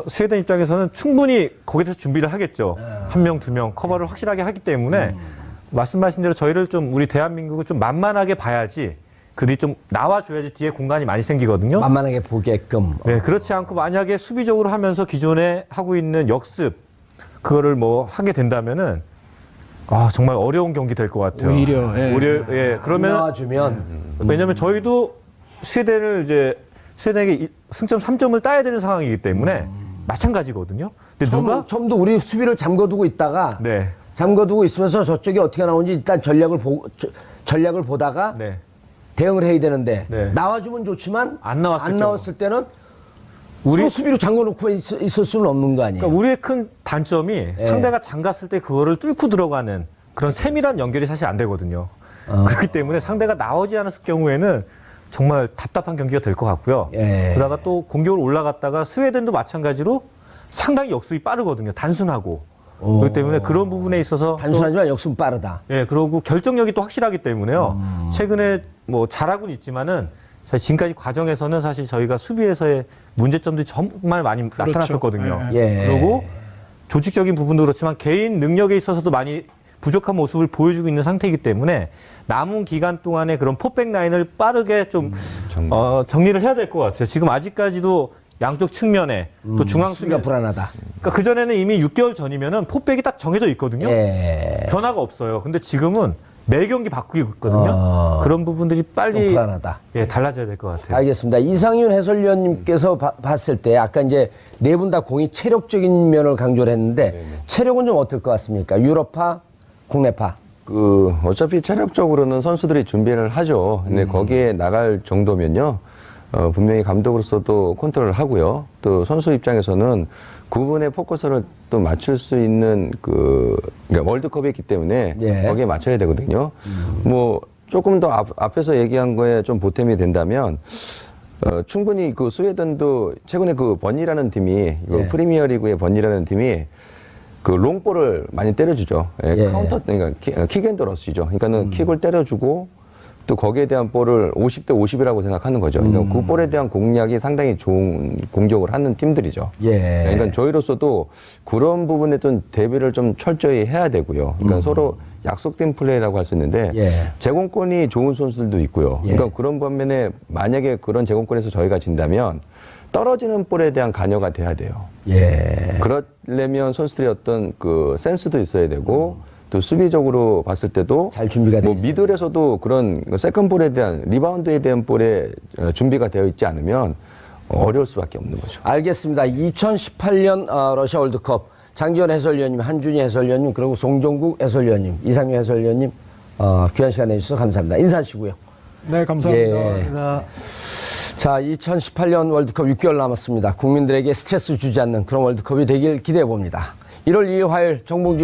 스웨덴 입장에서는 충분히 거기에 대해서 준비를 하겠죠. 한 명, 두 명 커버를 확실하게 하기 때문에 말씀하신 대로 저희를 좀 우리 대한민국을 좀 만만하게 봐야지 그들이 좀 나와줘야지 뒤에 공간이 많이 생기거든요. 만만하게 보게끔. 네, 그렇지 않고 만약에 수비적으로 하면서 기존에 하고 있는 역습 그거를 뭐 하게 된다면은 정말 어려운 경기 될 것 같아요. 오히려 그러면 나와주면 왜냐하면 저희도 스웨덴에게 승점 3점을 따야 되는 상황이기 때문에 마찬가지거든요. 근데 처음도 우리 수비를 잠궈두고 있다가 네. 잠궈두고 있으면서 저쪽이 어떻게 나오는지 일단 전략을 보다가 네. 대응을 해야 되는데 네. 나와주면 좋지만 안 나왔을 때는 우리 수비로 잠궈놓고 있을 수는 없는 거 아니에요? 그러니까 우리의 큰 단점이 상대가 잠갔을 때 그거를 뚫고 들어가는 그런 세밀한 연결이 사실 안 되거든요. 그렇기 때문에 상대가 나오지 않았을 경우에는 정말 답답한 경기가 될 것 같고요. 그러다가 또 공격으로 올라갔다가 스웨덴도 마찬가지로 상당히 역습이 빠르거든요. 단순하고. 그렇기 때문에 그런 부분에 있어서 단순하지만 역습 빠르다. 그리고 결정력이 또 확실하기 때문에요. 최근에 뭐 잘하고는 있지만은 사실 지금까지 과정에서는 사실 저희가 수비에서의 문제점들이 정말 많이 나타났었거든요. 그리고 조직적인 부분도 그렇지만 개인 능력에 있어서도 많이 부족한 모습을 보여주고 있는 상태이기 때문에 남은 기간 동안에 그런 포백 라인을 빠르게 좀 정리를 해야 될 것 같아요. 지금 아직까지도 양쪽 측면에 또 중앙 수비가 불안하다. 그러니까 그전에는 이미 6개월 전이면은 포백이 딱 정해져 있거든요. 변화가 없어요. 근데 지금은 매 경기 바꾸고 있거든요. 그런 부분들이 빨리 불안하다. 달라져야 될 것 같아요. 알겠습니다. 이상윤 해설위원님께서 봤을 때 아까 이제 네 분 다 공이 체력적인 면을 강조를 했는데 체력은 좀 어떨 것 같습니까? 유럽파, 국내파. 어차피 체력적으로는 선수들이 준비를 하죠. 근데 거기에 나갈 정도면요. 분명히 감독으로서도 컨트롤을 하고요. 또 선수 입장에서는 그 부분에 포커스를 또 맞출 수 있는 그러니까 월드컵이 있기 때문에 거기에 맞춰야 되거든요. 뭐 조금 더 앞에서 얘기한 거에 좀 보탬이 된다면 충분히 그 스웨덴도 최근에 그 번이라는 팀이 프리미어리그의 번이라는 팀이 그 롱볼을 많이 때려주죠. 카운터 그러니까 킥앤더러시죠. 그러니까는 킥을 때려주고 또 거기에 대한 볼을 50대 50이라고 생각하는 거죠. 그러니까 그 볼에 대한 공략이 상당히 좋은 공격을 하는 팀들이죠. 그러니까 저희로서도 그런 부분에 좀 대비를 좀 철저히 해야 되고요. 그러니까 서로 약속된 플레이라고 할 수 있는데 제공권이 좋은 선수들도 있고요. 그러니까 그런 반면에 만약에 그런 제공권에서 저희가 진다면 떨어지는 볼에 대한 관여가 돼야 돼요. 그러려면 선수들의 어떤 그 센스도 있어야 되고 또 수비적으로 봤을 때도 잘 준비가 돼 뭐 미들에서도 그런 세컨볼에 대한 리바운드에 대한 볼에 준비가 되어 있지 않으면 어려울 수밖에 없는 거죠. 알겠습니다. 2018년 러시아 월드컵 장지현 해설위원님, 한준희 해설위원님, 그리고 송종국 해설위원님, 이상윤 해설위원님 귀한 시간 내주셔서 감사합니다. 인사하시고요. 네, 감사합니다. 자, 2018년 월드컵 6개월 남았습니다. 국민들에게 스트레스 주지 않는 그런 월드컵이 되길 기대해 봅니다. 1월 2일 화요일 정봉주